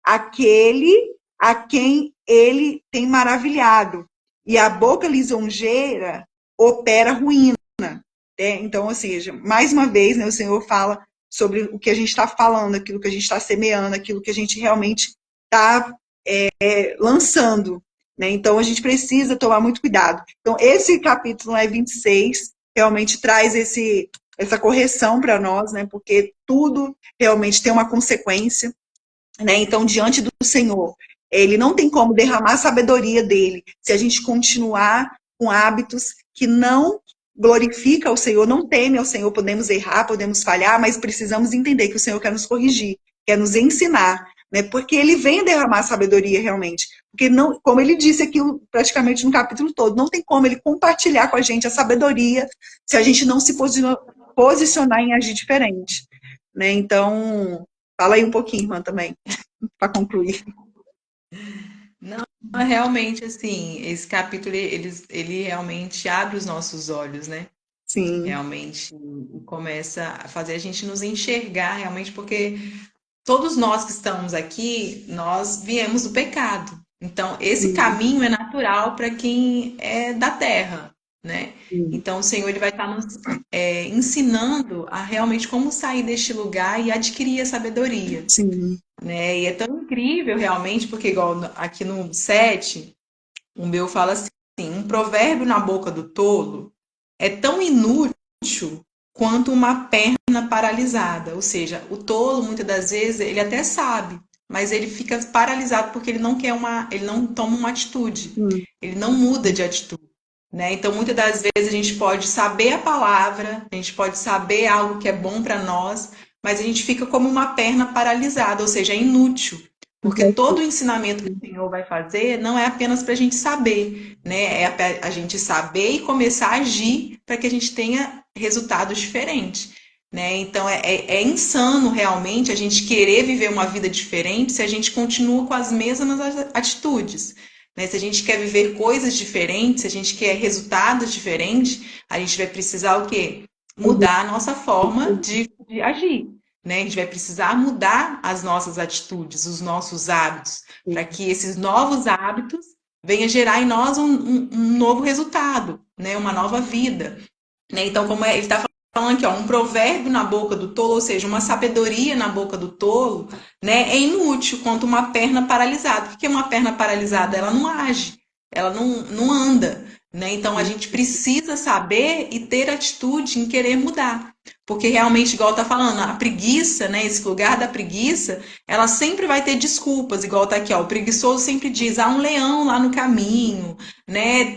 aquele a quem ele tem maravilhado, e a boca lisonjeira opera ruína. Então, ou seja, mais uma vez, né, o Senhor fala sobre o que a gente está falando, aquilo que a gente está semeando, aquilo que a gente realmente está lançando. Né? Então, a gente precisa tomar muito cuidado. Então, esse capítulo 26 realmente traz essa correção para nós, né? Porque tudo realmente tem uma consequência. Né? Então, diante do Senhor, ele não tem como derramar a sabedoria dele se a gente continuar com hábitos que não glorifica o Senhor, não teme ao Senhor. Podemos errar, podemos falhar, mas precisamos entender que o Senhor quer nos corrigir, quer nos ensinar, né? Porque ele vem derramar sabedoria realmente. Porque, não, como ele disse aqui praticamente no capítulo todo, não tem como ele compartilhar com a gente a sabedoria se a gente não se posicionar em agir diferente. Né? Então, fala aí um pouquinho, irmã, também, para concluir. Não, realmente, assim, esse capítulo, ele realmente abre os nossos olhos, né? Sim. Realmente começa a fazer a gente nos enxergar realmente, porque todos nós que estamos aqui, nós viemos do pecado. Então, esse caminho é natural para quem é da terra, né? Então, o Senhor, ele vai estar nos ensinando a realmente como sair deste lugar e adquirir a sabedoria. Sim. Né? E é tão incrível realmente, porque igual aqui no 7, o meu fala assim, um provérbio na boca do tolo é tão inútil quanto uma perna paralisada. Ou seja, o tolo, muitas das vezes, ele até sabe, mas ele fica paralisado porque ele não toma uma atitude, ele não muda de atitude. Né? Então, muitas das vezes a gente pode saber a palavra, a gente pode saber algo que é bom para nós, mas a gente fica como uma perna paralisada, ou seja, é inútil. Porque todo o ensinamento que o Senhor vai fazer não é apenas para a gente saber, né? É para a gente saber e começar a agir para que a gente tenha resultados diferentes. Né? Então é insano realmente a gente querer viver uma vida diferente se a gente continua com as mesmas atitudes. Né? Se a gente quer viver coisas diferentes, se a gente quer resultados diferentes, a gente vai precisar o quê? Mudar a nossa forma de agir. Né? A gente vai precisar mudar as nossas atitudes, os nossos hábitos, para que esses novos hábitos venham gerar em nós um novo resultado, né? Uma nova vida. Né? Então, como ele está falando aqui, ó, um provérbio na boca do tolo, ou seja, uma sabedoria na boca do tolo, né, é inútil quanto uma perna paralisada. Porque uma perna paralisada, ela não age, ela não anda. né? Então a gente precisa saber e ter atitude em querer mudar. Porque realmente, igual tá falando, a preguiça, né? Esse lugar da preguiça, ela sempre vai ter desculpas, igual tá aqui, ó. O preguiçoso sempre diz: há um leão lá no caminho, né?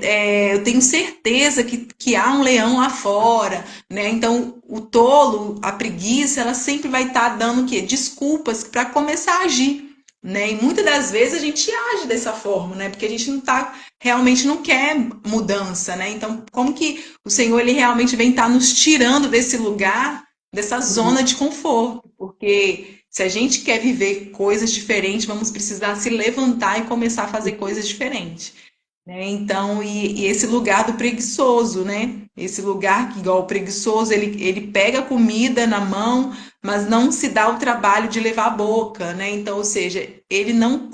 Eu tenho certeza que há um leão lá fora, né? Então, o tolo, a preguiça, ela sempre vai estar dando o quê? Desculpas para começar a agir. Né? E muitas das vezes a gente age dessa forma, né? Porque a gente não tá, realmente não quer mudança, né? Então, como que o Senhor ele realmente vem estar nos tirando desse lugar, dessa zona de conforto? Porque se a gente quer viver coisas diferentes, vamos precisar se levantar e começar a fazer coisas diferentes. Né? Então, e esse lugar do preguiçoso, né? Esse lugar que, igual o preguiçoso, ele pega a comida na mão, mas não se dá o trabalho de levar a boca, né? Então, ou seja, ele não,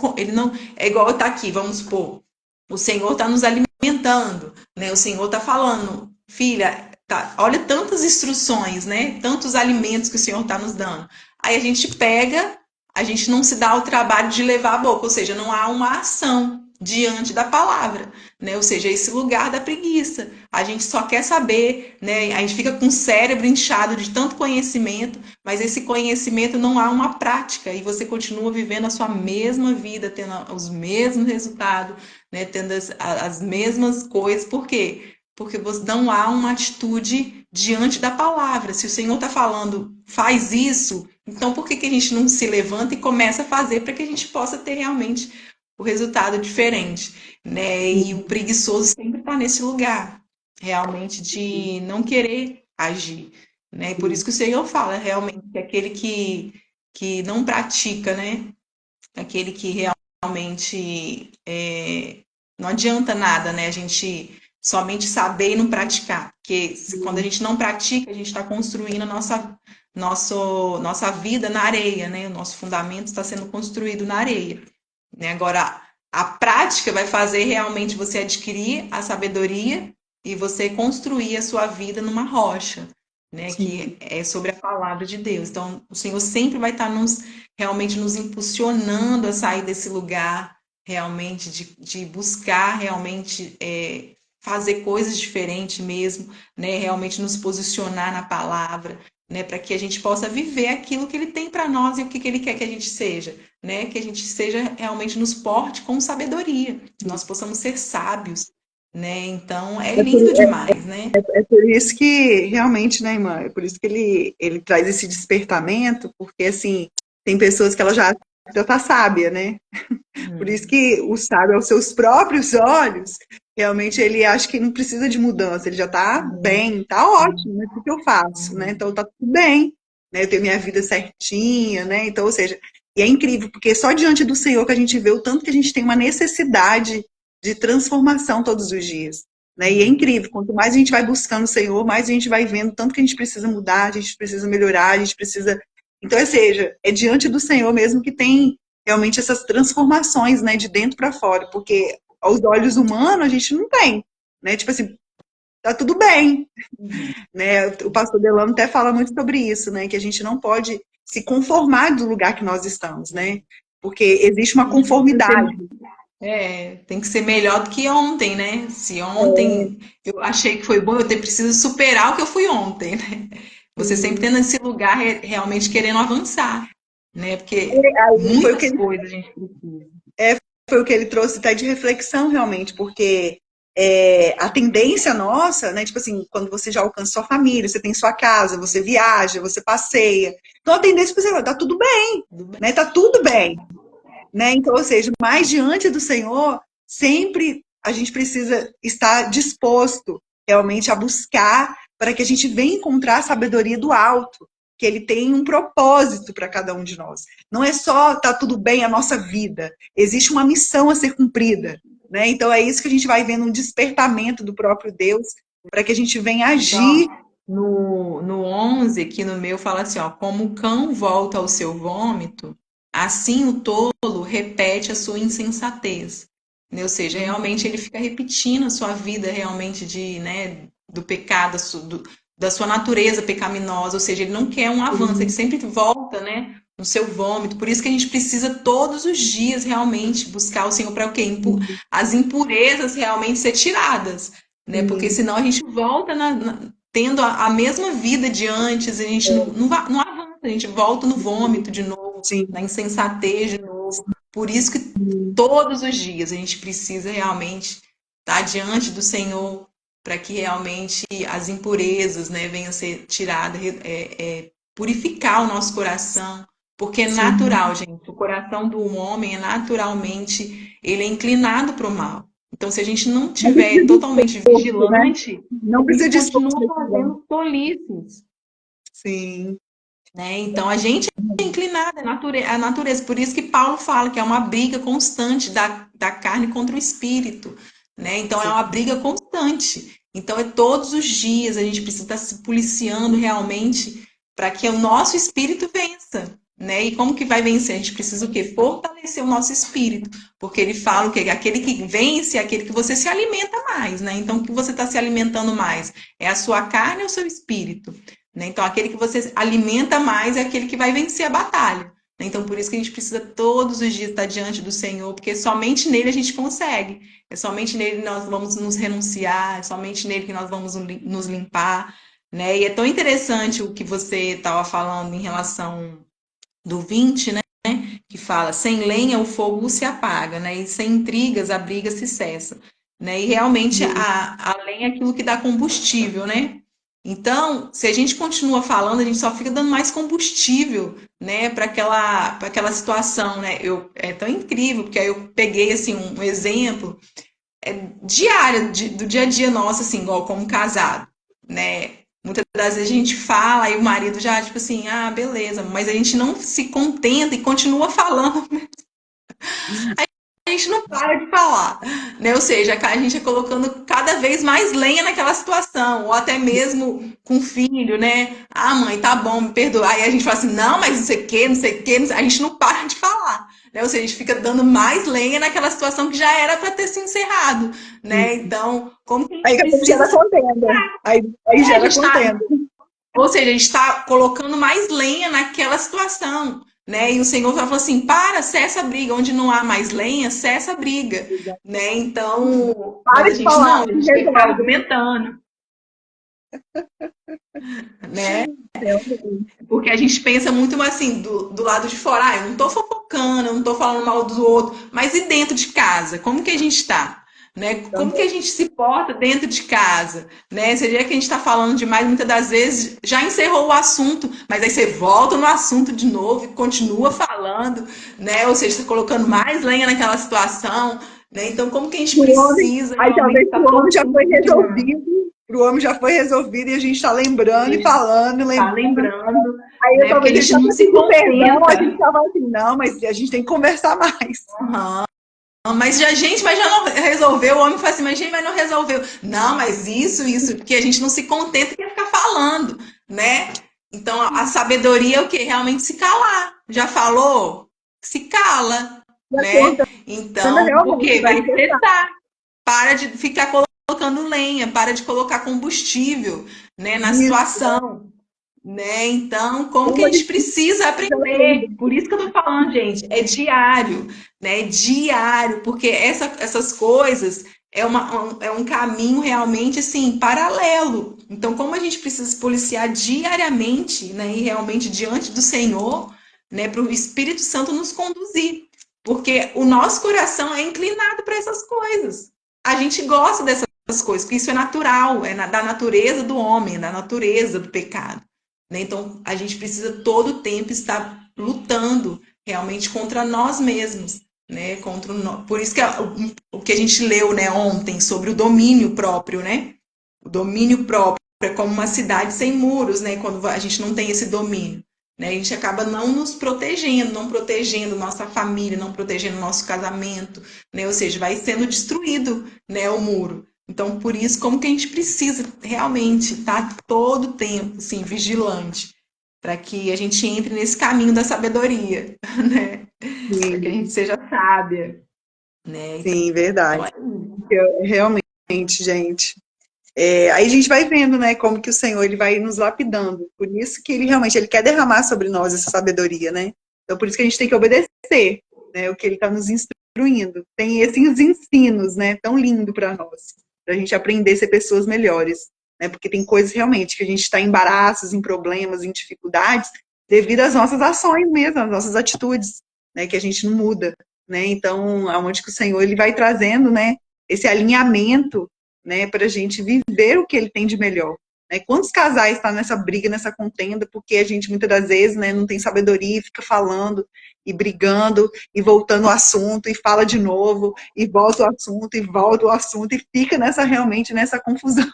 é igual tá aqui, vamos supor, o Senhor está nos alimentando, né? O Senhor está falando, filha, tá, olha tantas instruções, né? Tantos alimentos que o Senhor está nos dando. Aí a gente pega, a gente não se dá o trabalho de levar a boca, ou seja, não há uma ação diante da palavra, né? Ou seja, esse lugar da preguiça. A gente só quer saber, né? A gente fica com o cérebro inchado de tanto conhecimento, mas esse conhecimento não há uma prática e você continua vivendo a sua mesma vida, tendo os mesmos resultados, né? Tendo as mesmas coisas. Por quê? Porque você não há uma atitude diante da palavra. Se o Senhor está falando, faz isso, então por que que a gente não se levanta e começa a fazer para que a gente possa ter realmente o resultado diferente, né? E o preguiçoso sempre está nesse lugar, realmente, de não querer agir, né? Por isso que o Senhor fala, realmente, que aquele que não pratica, né? Aquele que realmente não adianta nada, né? A gente somente saber e não praticar, porque quando a gente não pratica, a gente está construindo a nossa vida na areia, né? O nosso fundamento está sendo construído na areia. Né? Agora, a prática vai fazer realmente você adquirir a sabedoria e você construir a sua vida numa rocha, né? Que é sobre a palavra de Deus. Então, o Senhor sempre vai estar realmente nos impulsionando a sair desse lugar, realmente, de buscar realmente fazer coisas diferentes mesmo, né? Realmente nos posicionar na palavra, né? Para que a gente possa viver aquilo que Ele tem para nós e o que Ele quer que a gente seja, né? Que a gente seja realmente nos porte com sabedoria, que nós possamos ser sábios, né? Então é É por, lindo demais, né? é por isso que, realmente, né, irmã? É por isso que ele traz esse despertamento, porque, assim, tem pessoas que ela já tá sábia, né? Por isso que o sábio aos seus próprios olhos, realmente ele acha que não precisa de mudança, ele já tá bem, tá ótimo, né? O que eu faço, né? Então tá tudo bem, né? Eu tenho minha vida certinha, né? Então, ou seja, e é incrível, porque só diante do Senhor que a gente vê o tanto que a gente tem uma necessidade de transformação todos os dias, né? E é incrível, quanto mais a gente vai buscando o Senhor, mais a gente vai vendo tanto que a gente precisa mudar, a gente precisa melhorar, a gente precisa. Então, ou seja, é diante do Senhor mesmo que tem realmente essas transformações, né, de dentro para fora, porque aos olhos humanos a gente não tem, né? Tipo assim, tá tudo bem, né? O pastor Delano até fala muito sobre isso, né, que a gente não pode se conformar do lugar que nós estamos, né? Porque existe uma conformidade. Tem que ser melhor do que ontem, né? Se ontem eu achei que foi bom, preciso superar o que eu fui ontem, né? Você sempre tendo esse lugar realmente querendo avançar, né? Porque Aí foi o que muitas ele, coisas a gente precisa. foi o que ele trouxe até de reflexão, realmente, porque a tendência nossa, né, tipo assim, quando você já alcança sua família, você tem sua casa, você viaja, você passeia, então a tendência é você, tá tudo bem, né, tá tudo bem, né? Então, ou seja, mais diante do Senhor, sempre a gente precisa estar disposto realmente a buscar para que a gente venha encontrar a sabedoria do alto, que ele tem um propósito para cada um de nós. Não é só tá tudo bem a nossa vida, existe uma missão a ser cumprida, né? Então é isso que a gente vai vendo um despertamento do próprio Deus para que a gente venha agir. Então, no 11, aqui no meu, fala assim, ó, como o cão volta ao seu vômito, assim o tolo repete a sua insensatez. Né? Ou seja, realmente ele fica repetindo a sua vida realmente né, do pecado, da sua natureza pecaminosa, ou seja, ele não quer um avanço, ele sempre volta, né, no seu vômito. Por isso que a gente precisa todos os dias realmente buscar o Senhor para o quê? As impurezas realmente ser tiradas. né? Porque senão a gente volta tendo a mesma vida de antes, a gente não avança, a gente volta no vômito de novo, sim, na insensatez de novo. Por isso que sim. todos os dias a gente precisa realmente estar diante do Senhor para que realmente as impurezas, né, venham a ser tiradas, purificar o nosso coração, porque é Sim. natural, gente. O coração do homem é naturalmente, ele é inclinado para o mal. Então, se a gente não Não precisa tiver de totalmente esforço, né? vigilante, Não a gente precisa de esforço continua para estudar. fazendo tolices, Sim. né? Então, a gente é inclinado, a natureza. Por isso que Paulo fala que é uma briga constante da carne contra o espírito, né? Então, é Sim. uma briga constante. Então, é todos os dias a gente precisa estar se policiando realmente para que o nosso espírito vença, né? E como que vai vencer? A gente precisa o quê? Fortalecer o nosso espírito, porque ele fala o quê? Aquele que vence é aquele que você se alimenta mais, né? Então, o que você está se alimentando mais? É a sua carne ou o seu espírito? Né? Então, aquele que você alimenta mais é aquele que vai vencer a batalha. Né? Então, por isso que a gente precisa todos os dias estar diante do Senhor, porque somente nele a gente consegue. É somente nele que nós vamos nos renunciar, é somente nele que nós vamos nos limpar. Né? E é tão interessante o que você estava falando em relação do 20, né? Que fala, sem lenha o fogo se apaga, né? E sem intrigas a briga se cessa. Né? E realmente a lenha é aquilo que dá combustível, né? Então, se a gente continua falando, a gente só fica dando mais combustível, né, para aquela situação, né? É tão incrível, porque aí eu peguei assim um exemplo diário do dia a dia nosso, assim, igual como casado, né? Muitas das vezes a gente fala e o marido já, tipo assim, ah, beleza, mas a gente não se contenta e continua falando, a gente não para de falar, né? Ou seja, a gente é colocando cada vez mais lenha naquela situação, ou até mesmo com filho, né? Ah, mãe, tá bom, me perdoa. Aí a gente fala assim, não, mas não sei o que, não sei o que, a gente não para de falar, né? Ou seja, a gente fica dando mais lenha naquela situação que já era para ter se encerrado, né? Então, como que a Aí gente daqui a pouco precisa gera se... contenda. Aí a gera gente tá, contenda. ou seja, a gente está colocando mais lenha naquela situação, né? E o Senhor falou assim: para, cessa a briga. Onde não há mais lenha, cessa a briga, né? Então, mas Para a de gente falar, não, a se gente quer ficar resolve. argumentando, né? Realmente. Porque a gente pensa muito assim, do lado de fora, ah, eu não tô fofocando, eu não tô falando mal do outro, mas e dentro de casa? Como que a gente tá? Né? Como que a Também. gente se porta dentro de casa? Né? Seria que a gente está falando demais, muitas das vezes já encerrou o assunto, mas aí você volta no assunto de novo e continua falando, né? Ou seja, está colocando mais lenha naquela situação, né? Então, como que a gente Pro homem, precisa aí realmente talvez estar pro homem todo já tempo foi vigilando? resolvido. Pro homem já foi resolvido e a gente está A lembrando e gente falando, está lembrando. lembrando, Aí né? Porque a talvez ele gente só não se pedindo perdão, a gente contenta. tava assim, não, mas a gente tem que conversar mais. Uhum. Mas já, gente, mas já não resolveu. O homem fala assim, mas gente, mas não resolveu. Não, mas isso, porque a gente não se contenta e quer ficar falando, né? Então a sabedoria é o quê? Realmente se calar. Já falou? Se cala, E a né? contenda Então, por realmente quê? vai Vai cessar. cessar. Para de ficar colocando lenha, para de colocar combustível, né, na Isso. situação. Né? Então, como que Como a a gente gente precisa precisa aprender. aprender? Por isso que eu tô falando, gente, é diário, né? É diário, porque essas coisas é um caminho realmente assim paralelo. Então, como a gente precisa se policiar diariamente, né? E realmente diante do Senhor, né? Para o Espírito Santo nos conduzir, porque o nosso coração é inclinado para essas coisas. A gente gosta dessas coisas, porque isso é natural, da natureza do homem, é da natureza do pecado. Né? Então, a gente precisa todo o tempo estar lutando realmente contra nós mesmos. Né? Por isso que o que a gente leu, né, ontem sobre o domínio próprio, né? O domínio próprio é como uma cidade sem muros, né? Quando a gente não tem esse domínio. Né? A gente acaba não nos protegendo, não protegendo nossa família, não protegendo nosso casamento, né? Ou seja, vai sendo destruído, né, o muro. Então, por isso, como que a gente precisa realmente estar todo o tempo, assim, vigilante, para que a gente entre nesse caminho da sabedoria, né? Para que a gente Sim, seja sábia, né? sim, Então, verdade. é isso. Realmente, gente. Aí a gente vai vendo, né, como que o Senhor ele vai nos lapidando. Por isso que ele realmente ele quer derramar sobre nós essa sabedoria, né? Então por isso que a gente tem que obedecer, né, o que ele está nos instruindo. Tem esses ensinos, né, tão lindo para nós. para a gente aprender a ser pessoas melhores, né? Porque tem coisas realmente que a gente está em embaraços, em problemas, em dificuldades, devido às nossas ações mesmo, às nossas atitudes, né? Que a gente não muda, né? Então, aonde que o Senhor ele vai trazendo, né? Esse alinhamento, né? Para a gente viver o que Ele tem de melhor. Né? Quantos casais estão nessa briga, nessa contenda, porque a gente muitas das vezes, né, não tem sabedoria e fica falando e brigando e voltando ao assunto e fala de novo e volta ao assunto e volta ao assunto e fica realmente nessa confusão,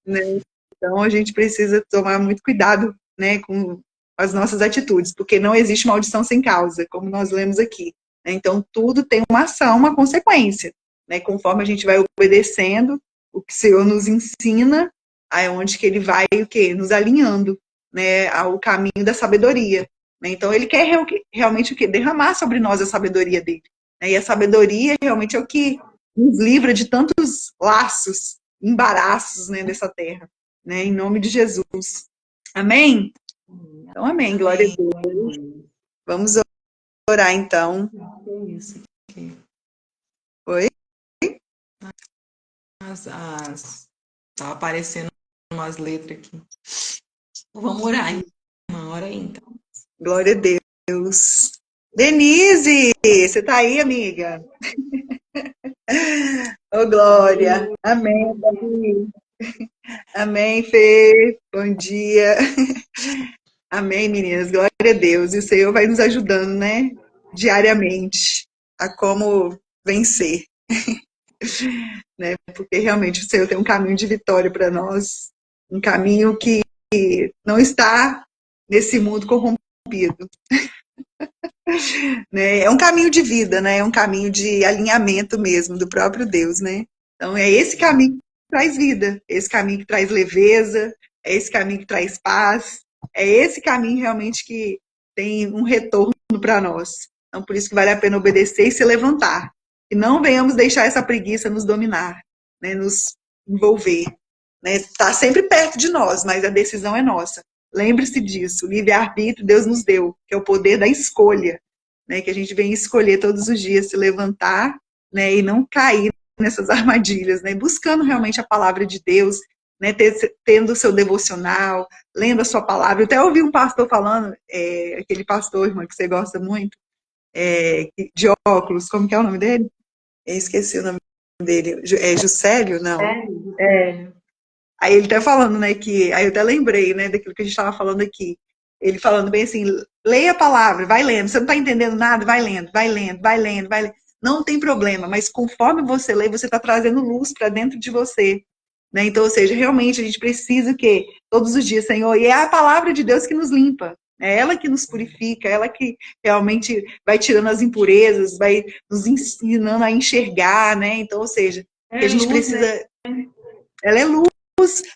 né? Então a gente precisa tomar muito cuidado, né, com as nossas atitudes, porque não existe maldição sem causa, como nós lemos aqui, né? Então tudo tem uma ação, uma consequência, né? Conforme a gente vai obedecendo o que o Senhor nos ensina, aonde que Ele vai o quê? Nos alinhando, né, ao caminho da sabedoria. Né? Então Ele quer realmente o quê? Derramar sobre nós a sabedoria dele. Né? E a sabedoria realmente é o que nos livra de tantos laços, embaraços, né, dessa terra. Né? Em nome de Jesus. Amém? Então, amém. Glória a Deus. Vamos orar, então. É isso aqui. Oi? Tá aparecendo umas letras aqui. Vamos orar, irmã. Ora aí, então. Glória a Deus. Denise, você tá aí, amiga? Ô, Glória. Amém, Davi. Amém, Fê. Bom dia. Amém, meninas. Glória a Deus. E o Senhor vai nos ajudando, né? Diariamente a como vencer. Né? Porque realmente o Senhor tem um caminho de vitória para nós. Um caminho que não está nesse mundo corrompido. Né? É um caminho de vida, né? É um caminho de alinhamento mesmo do próprio Deus, né? Então é esse caminho que traz vida, é esse caminho que traz leveza, é esse caminho que traz paz, é esse caminho realmente que tem um retorno para nós. Então por isso que vale a pena obedecer e se levantar. E não venhamos deixar essa preguiça nos dominar, né? Nos envolver. Né? Tá sempre perto de nós, mas a decisão é nossa. Lembre-se disso, o livre-arbítrio Deus nos deu, que é o poder da escolha, né? Que a gente vem escolher todos os dias se levantar, né? E não cair nessas armadilhas, né? Buscando realmente a palavra de Deus, né? Tendo o seu devocional, lendo a sua palavra. Eu até ouvi um pastor falando, aquele pastor, irmã, que você gosta muito, de óculos, como que é o nome dele? Eu esqueci o nome dele. É Juscelio? Não. É. Aí ele tá falando, né, que... Aí eu até lembrei, né, daquilo que a gente estava falando aqui. Ele falando bem assim, leia a palavra, vai lendo. Você não está entendendo nada, vai lendo, vai lendo, vai lendo, vai lendo. Não tem problema, mas conforme você lê, você está trazendo luz para dentro de você. Né? Então, ou seja, realmente a gente precisa o quê? Todos os dias, Senhor, e é a palavra de Deus que nos limpa. É ela que nos purifica, é ela que realmente vai tirando as impurezas, vai nos ensinando a enxergar, né? Então, ou seja, que a gente precisa... Ela é luz.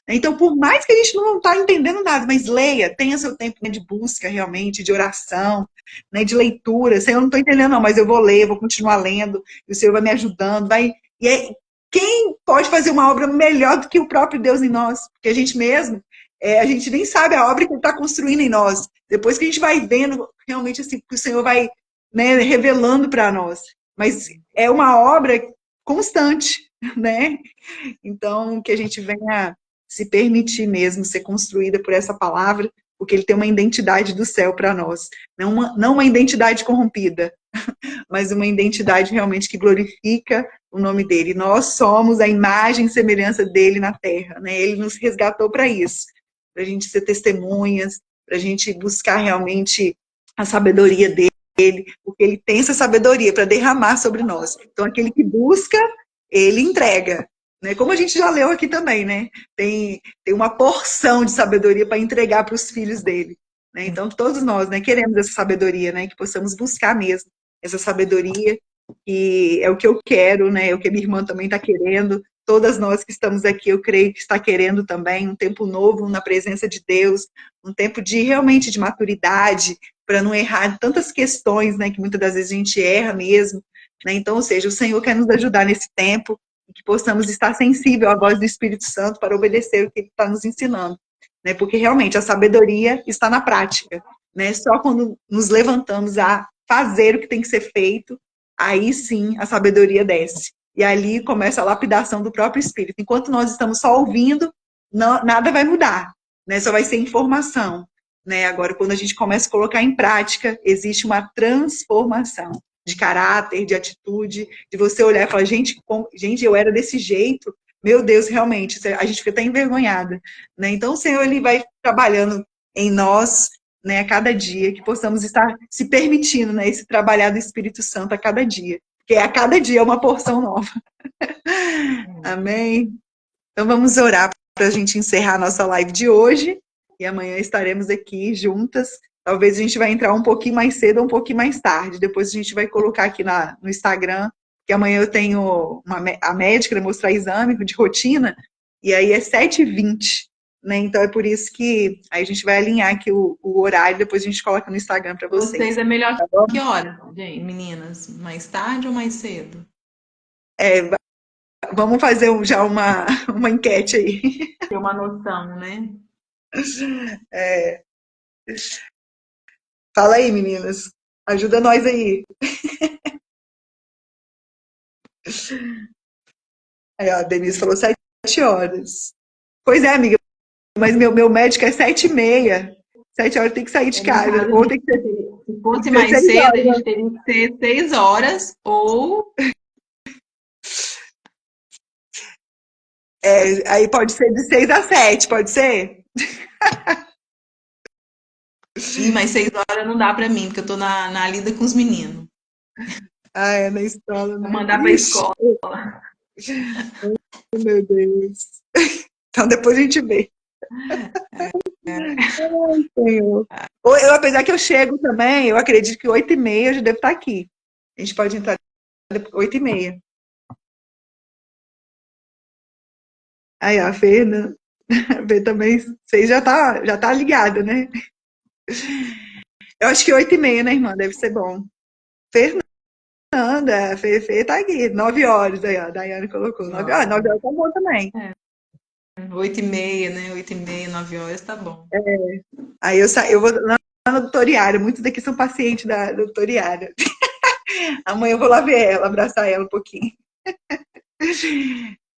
Então, por mais que a gente não está entendendo nada, mas leia, tenha seu tempo, né, de busca realmente, de oração, né, de leitura. Senhor, eu não estou entendendo não, mas eu vou ler, vou continuar lendo, e o Senhor vai me ajudando. Quem pode fazer uma obra melhor do que o próprio Deus em nós? Porque a gente mesmo, a gente nem sabe a obra que Ele está construindo em nós. Depois que a gente vai vendo realmente assim, que o Senhor vai, né, revelando para nós. Mas é uma obra constante, né? Então, que a gente venha se permitir mesmo ser construída por essa palavra, porque Ele tem uma identidade do céu para nós. Não uma identidade corrompida, mas uma identidade realmente que glorifica o nome dEle. Nós somos a imagem e semelhança dEle na terra, né? Ele nos resgatou para isso, para a gente ser testemunhas, para a gente buscar realmente a sabedoria dEle, porque Ele tem essa sabedoria para derramar sobre nós. Então, aquele que busca, Ele entrega. Né? Como a gente já leu aqui também, né? Tem uma porção de sabedoria para entregar para os filhos dele. Né? Então, todos nós, né, queremos essa sabedoria, né? Que possamos buscar mesmo essa sabedoria, e é o que eu quero, né? É o que a minha irmã também está querendo. Todas nós que estamos aqui, eu creio que está querendo também um tempo novo na presença de Deus, um tempo de realmente de maturidade, para não errar tantas questões, né? Que muitas das vezes a gente erra mesmo. Né? Então, ou seja, o Senhor quer nos ajudar nesse tempo, que possamos estar sensível à voz do Espírito Santo para obedecer o que Ele está nos ensinando, né? Porque realmente a sabedoria está na prática, né? Só quando nos levantamos a fazer o que tem que ser feito, aí sim a sabedoria desce, E ali começa a lapidação do próprio espírito. Enquanto nós estamos só ouvindo, não, nada vai mudar, né? Só vai ser informação, né? Agora, quando a gente começa a colocar em prática, existe uma transformação de caráter, de atitude, de você olhar e falar, gente, eu era desse jeito, meu Deus, realmente, a gente fica até envergonhada, né? Então, o Senhor, ele vai trabalhando em nós, né, a cada dia, que possamos estar se permitindo, né, esse trabalhar do Espírito Santo a cada dia, porque a cada dia é uma porção nova. Amém? Então, vamos orar para a gente encerrar a nossa live de hoje, e amanhã estaremos aqui juntas. Talvez a gente vai entrar um pouquinho mais cedo ou um pouquinho mais tarde. Depois a gente vai colocar aqui no Instagram, que amanhã eu tenho a médica para mostrar exame de rotina, e aí é 7h20, né? Então é por isso que aí a gente vai alinhar aqui o horário, depois a gente coloca no Instagram para vocês. Vocês é melhor que hora, gente, meninas? Mais tarde ou mais cedo? Vamos fazer já uma enquete aí. Ter uma noção, né? Fala aí, meninas. Ajuda nós aí. Aí, ó, a Denise falou 7h. Pois é, amiga, mas meu médico é 7h30. 7h tem que sair de casa. Ou tem que ser, se fosse mais cedo, a gente teria que ser 6h ou... aí pode ser de 6 a 7, pode ser? Sim, mas 6h não dá pra mim, porque eu tô na lida com os meninos. Ah, é na escola, né? Vou mandar pra escola. Oh, meu Deus. Então depois a gente vê. Ai, Senhor. Apesar que eu chego também, eu acredito que 8h30 eu já devo estar aqui. A gente pode entrar 8h30. Aí, ó, a Fê também, vocês já tá ligada, né? Eu acho que 8h30, né, irmã? Deve ser bom. Fernanda, a Fê tá aqui, 9h, aí, ó, a Daiane colocou. 9h, 9h tá bom também. 8h30, né? 8h30, 9h tá bom. Aí eu vou lá na doutoriária, muitos daqui são pacientes da doutoriária. Amanhã eu vou lá ver ela, abraçar ela um pouquinho.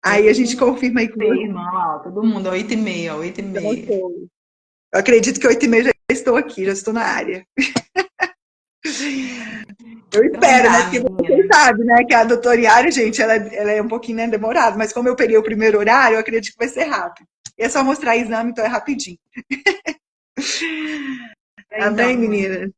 Aí a gente confirma aí com você. Irmã, todo mundo, 8h30, 8h30. Eu acredito que 8h30 já estou aqui, já estou na área. Eu espero, né? Porque você sabe, né? Que a doutoriária, gente, ela é um pouquinho, né, demorada, mas como eu peguei o primeiro horário, eu acredito que vai ser rápido. E é só mostrar exame, então é rapidinho. Amém, menina?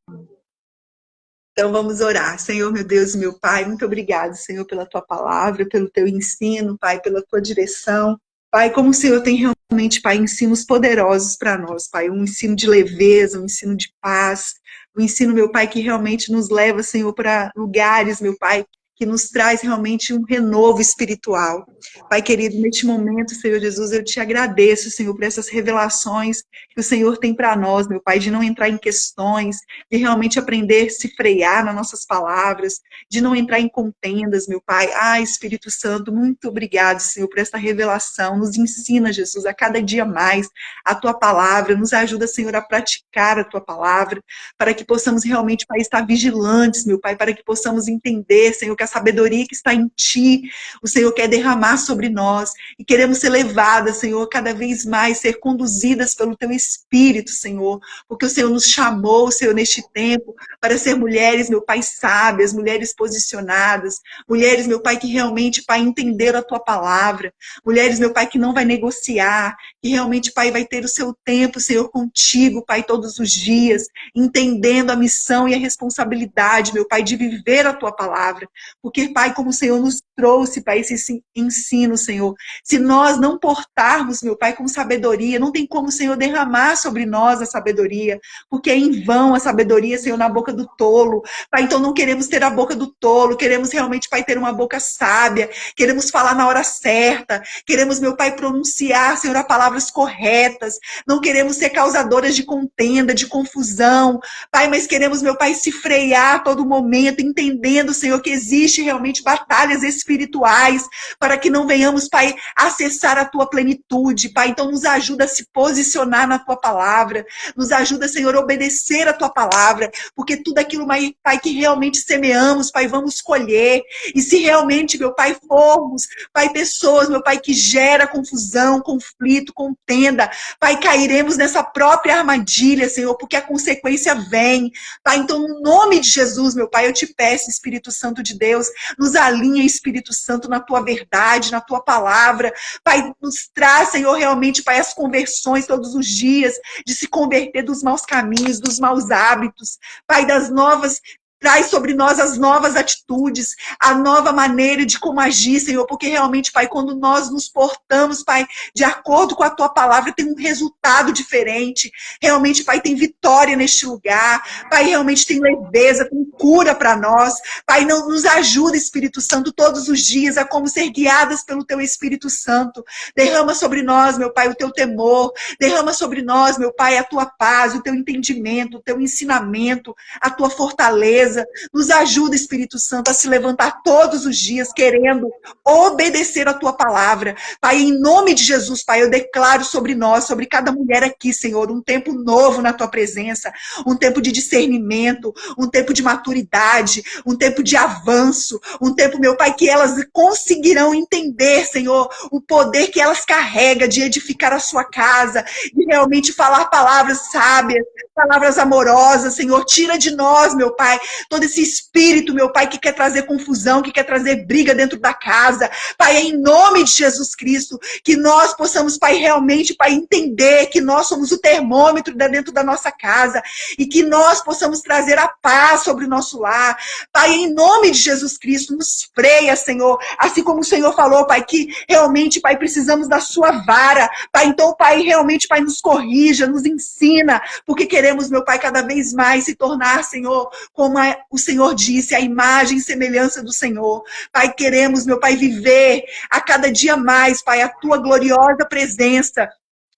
Então vamos orar. Senhor, meu Deus, meu Pai, muito obrigado, Senhor, pela tua palavra, pelo teu ensino, Pai, pela tua direção. Pai, como o Senhor tem realmente, Pai, ensinos poderosos para nós, Pai, um ensino de leveza, um ensino de paz, um ensino, meu Pai, que realmente nos leva, Senhor, para lugares, meu Pai, que nos traz realmente um renovo espiritual. Pai querido, neste momento, Senhor Jesus, eu te agradeço, Senhor, por essas revelações que o Senhor tem para nós, meu Pai, de não entrar em questões, de realmente aprender a se frear nas nossas palavras, de não entrar em contendas, meu Pai. Ah, Espírito Santo, muito obrigado, Senhor, por essa revelação. Nos ensina, Jesus, a cada dia mais a tua palavra, nos ajuda, Senhor, a praticar a tua palavra, para que possamos realmente, Pai, estar vigilantes, meu Pai, para que possamos entender, Senhor, que a sabedoria que está em Ti, o Senhor quer derramar sobre nós, e queremos ser levadas, Senhor, cada vez mais, ser conduzidas pelo Teu Espírito, Senhor, porque o Senhor nos chamou, Senhor, neste tempo, para ser mulheres, meu Pai, sábias, mulheres posicionadas, mulheres, meu Pai, que realmente, Pai, entenderam a Tua palavra, mulheres, meu Pai, que não vai negociar, que realmente, Pai, vai ter o seu tempo, Senhor, contigo, Pai, todos os dias, entendendo a missão e a responsabilidade, meu Pai, de viver a Tua palavra, porque, Pai, como o Senhor nos trouxe, Pai, esse ensino, Senhor, se nós não portarmos, meu Pai, com sabedoria, não tem como o Senhor derramar sobre nós a sabedoria, porque é em vão a sabedoria, Senhor, na boca do tolo. Pai, então não queremos ter a boca do tolo, queremos realmente, Pai, ter uma boca sábia, queremos falar na hora certa, queremos, meu Pai, pronunciar, Senhor, as palavras corretas, não queremos ser causadoras de contenda, de confusão, Pai, mas queremos, meu Pai, se frear a todo momento, entendendo, Senhor, que existe existem realmente batalhas espirituais, para que não venhamos, Pai, acessar a tua plenitude, Pai. Então nos ajuda a se posicionar na tua palavra, nos ajuda, Senhor, a obedecer a tua palavra, porque tudo aquilo, Pai, que realmente semeamos, Pai, vamos colher. E se realmente, meu Pai, formos, Pai, pessoas, meu Pai, que gera confusão, conflito, contenda, Pai, cairemos nessa própria armadilha, Senhor, porque a consequência vem. Pai, então, no nome de Jesus, meu Pai, eu te peço, Espírito Santo de Deus, nos alinha, Espírito Santo, na tua verdade, na tua palavra. Pai, nos traz, Senhor, realmente, Pai, as conversões todos os dias, de se converter dos maus caminhos, dos maus hábitos, Pai, das novas. Traz sobre nós as novas atitudes, a nova maneira de como agir, Senhor, porque realmente, Pai, quando nós nos portamos, Pai, de acordo com a tua palavra, tem um resultado diferente. Realmente, Pai, tem vitória neste lugar. Pai, realmente tem leveza, tem cura para nós. Pai, não nos ajuda, Espírito Santo, todos os dias a como ser guiadas pelo teu Espírito Santo. Derrama sobre nós, meu Pai, o teu temor. Derrama sobre nós, meu Pai, a tua paz, o teu entendimento, o teu ensinamento, a tua fortaleza. Nos ajuda, Espírito Santo, a se levantar todos os dias querendo obedecer a tua palavra. Pai, em nome de Jesus, Pai, eu declaro sobre nós, sobre cada mulher aqui, Senhor, um tempo novo na tua presença, um tempo de discernimento, um tempo de maturidade, um tempo de avanço, um tempo, meu Pai, que elas conseguirão entender, Senhor, o poder que elas carregam de edificar a sua casa, de realmente falar palavras sábias, palavras amorosas, Senhor. Tira de nós, meu Pai, todo esse espírito, meu Pai, que quer trazer confusão, que quer trazer briga dentro da casa. Pai, em nome de Jesus Cristo, que nós possamos, Pai, realmente, Pai, entender que nós somos o termômetro dentro da nossa casa e que nós possamos trazer a paz sobre o nosso lar. Pai, em nome de Jesus Cristo, nos freia, Senhor, assim como o Senhor falou, Pai, que realmente, Pai, precisamos da sua vara. Pai, então, Pai, realmente, Pai, nos corrija, nos ensina, porque queremos, meu Pai, cada vez mais se tornar, Senhor, como o Senhor disse, a imagem e semelhança do Senhor. Pai, queremos, meu Pai, viver a cada dia mais, Pai, a tua gloriosa presença.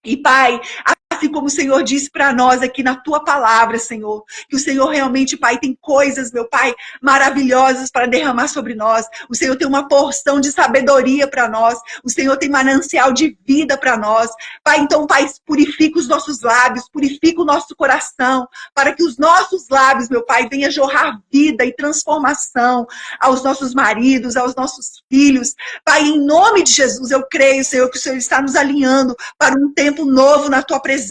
E, Pai, assim como o Senhor disse para nós aqui na tua palavra, Senhor, que o Senhor realmente, Pai, tem coisas, meu Pai, maravilhosas para derramar sobre nós. O Senhor tem uma porção de sabedoria para nós. O Senhor tem manancial de vida para nós. Pai, então, Pai, purifica os nossos lábios, purifica o nosso coração, para que os nossos lábios, meu Pai, venham jorrar vida e transformação aos nossos maridos, aos nossos filhos. Pai, em nome de Jesus, eu creio, Senhor, que o Senhor está nos alinhando para um tempo novo na tua presença.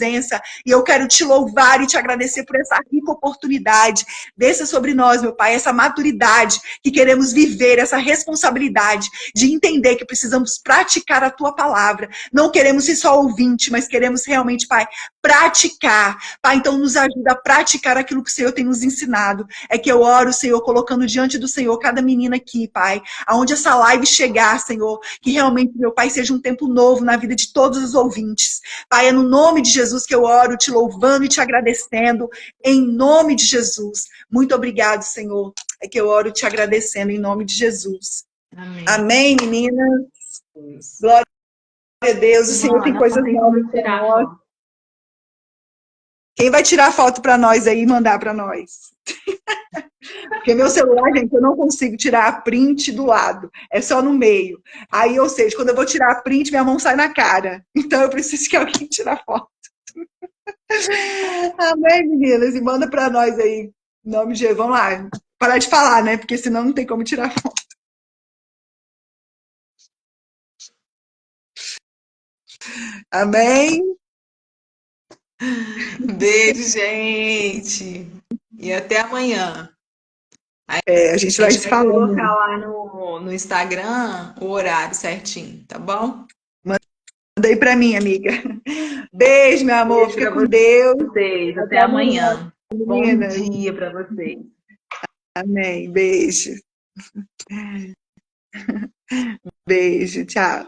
E eu quero te louvar e te agradecer por essa rica oportunidade. Desça sobre nós, meu Pai, essa maturidade que queremos viver, essa responsabilidade de entender que precisamos praticar a tua palavra. Não queremos ser só ouvinte, mas queremos realmente, Pai, praticar. Pai, então nos ajuda a praticar aquilo que o Senhor tem nos ensinado. É que eu oro, Senhor, colocando diante do Senhor cada menina aqui, Pai, aonde essa live chegar, Senhor, que realmente, meu Pai, seja um tempo novo na vida de todos os ouvintes. Pai, é no nome de Jesus que eu oro, te louvando e te agradecendo, em nome de Jesus. Muito obrigado, Senhor. É que eu oro te agradecendo em nome de Jesus. Amém. Amém, meninas? Glória a Deus, o Senhor tem coisas novas para nós. Quem vai tirar foto para nós aí e mandar para nós? Porque meu celular, gente, eu não consigo tirar a print do lado. É só no meio. Aí, ou seja, quando eu vou tirar a print, minha mão sai na cara. Então, eu preciso que alguém tire a foto. Amém, meninas? E manda para nós aí. Em nome de Jesus. Vamos lá. Parar de falar, né? Porque senão não tem como tirar foto. Amém? Beijo, gente. E até amanhã. A gente vai se falando. Colocar lá no Instagram o horário certinho, tá bom? Manda aí pra mim, amiga. Beijo, meu amor. Fica com Deus. Vocês. Até amanhã. Bom Meninas. dia para vocês. Amém. Beijo. Beijo. Tchau.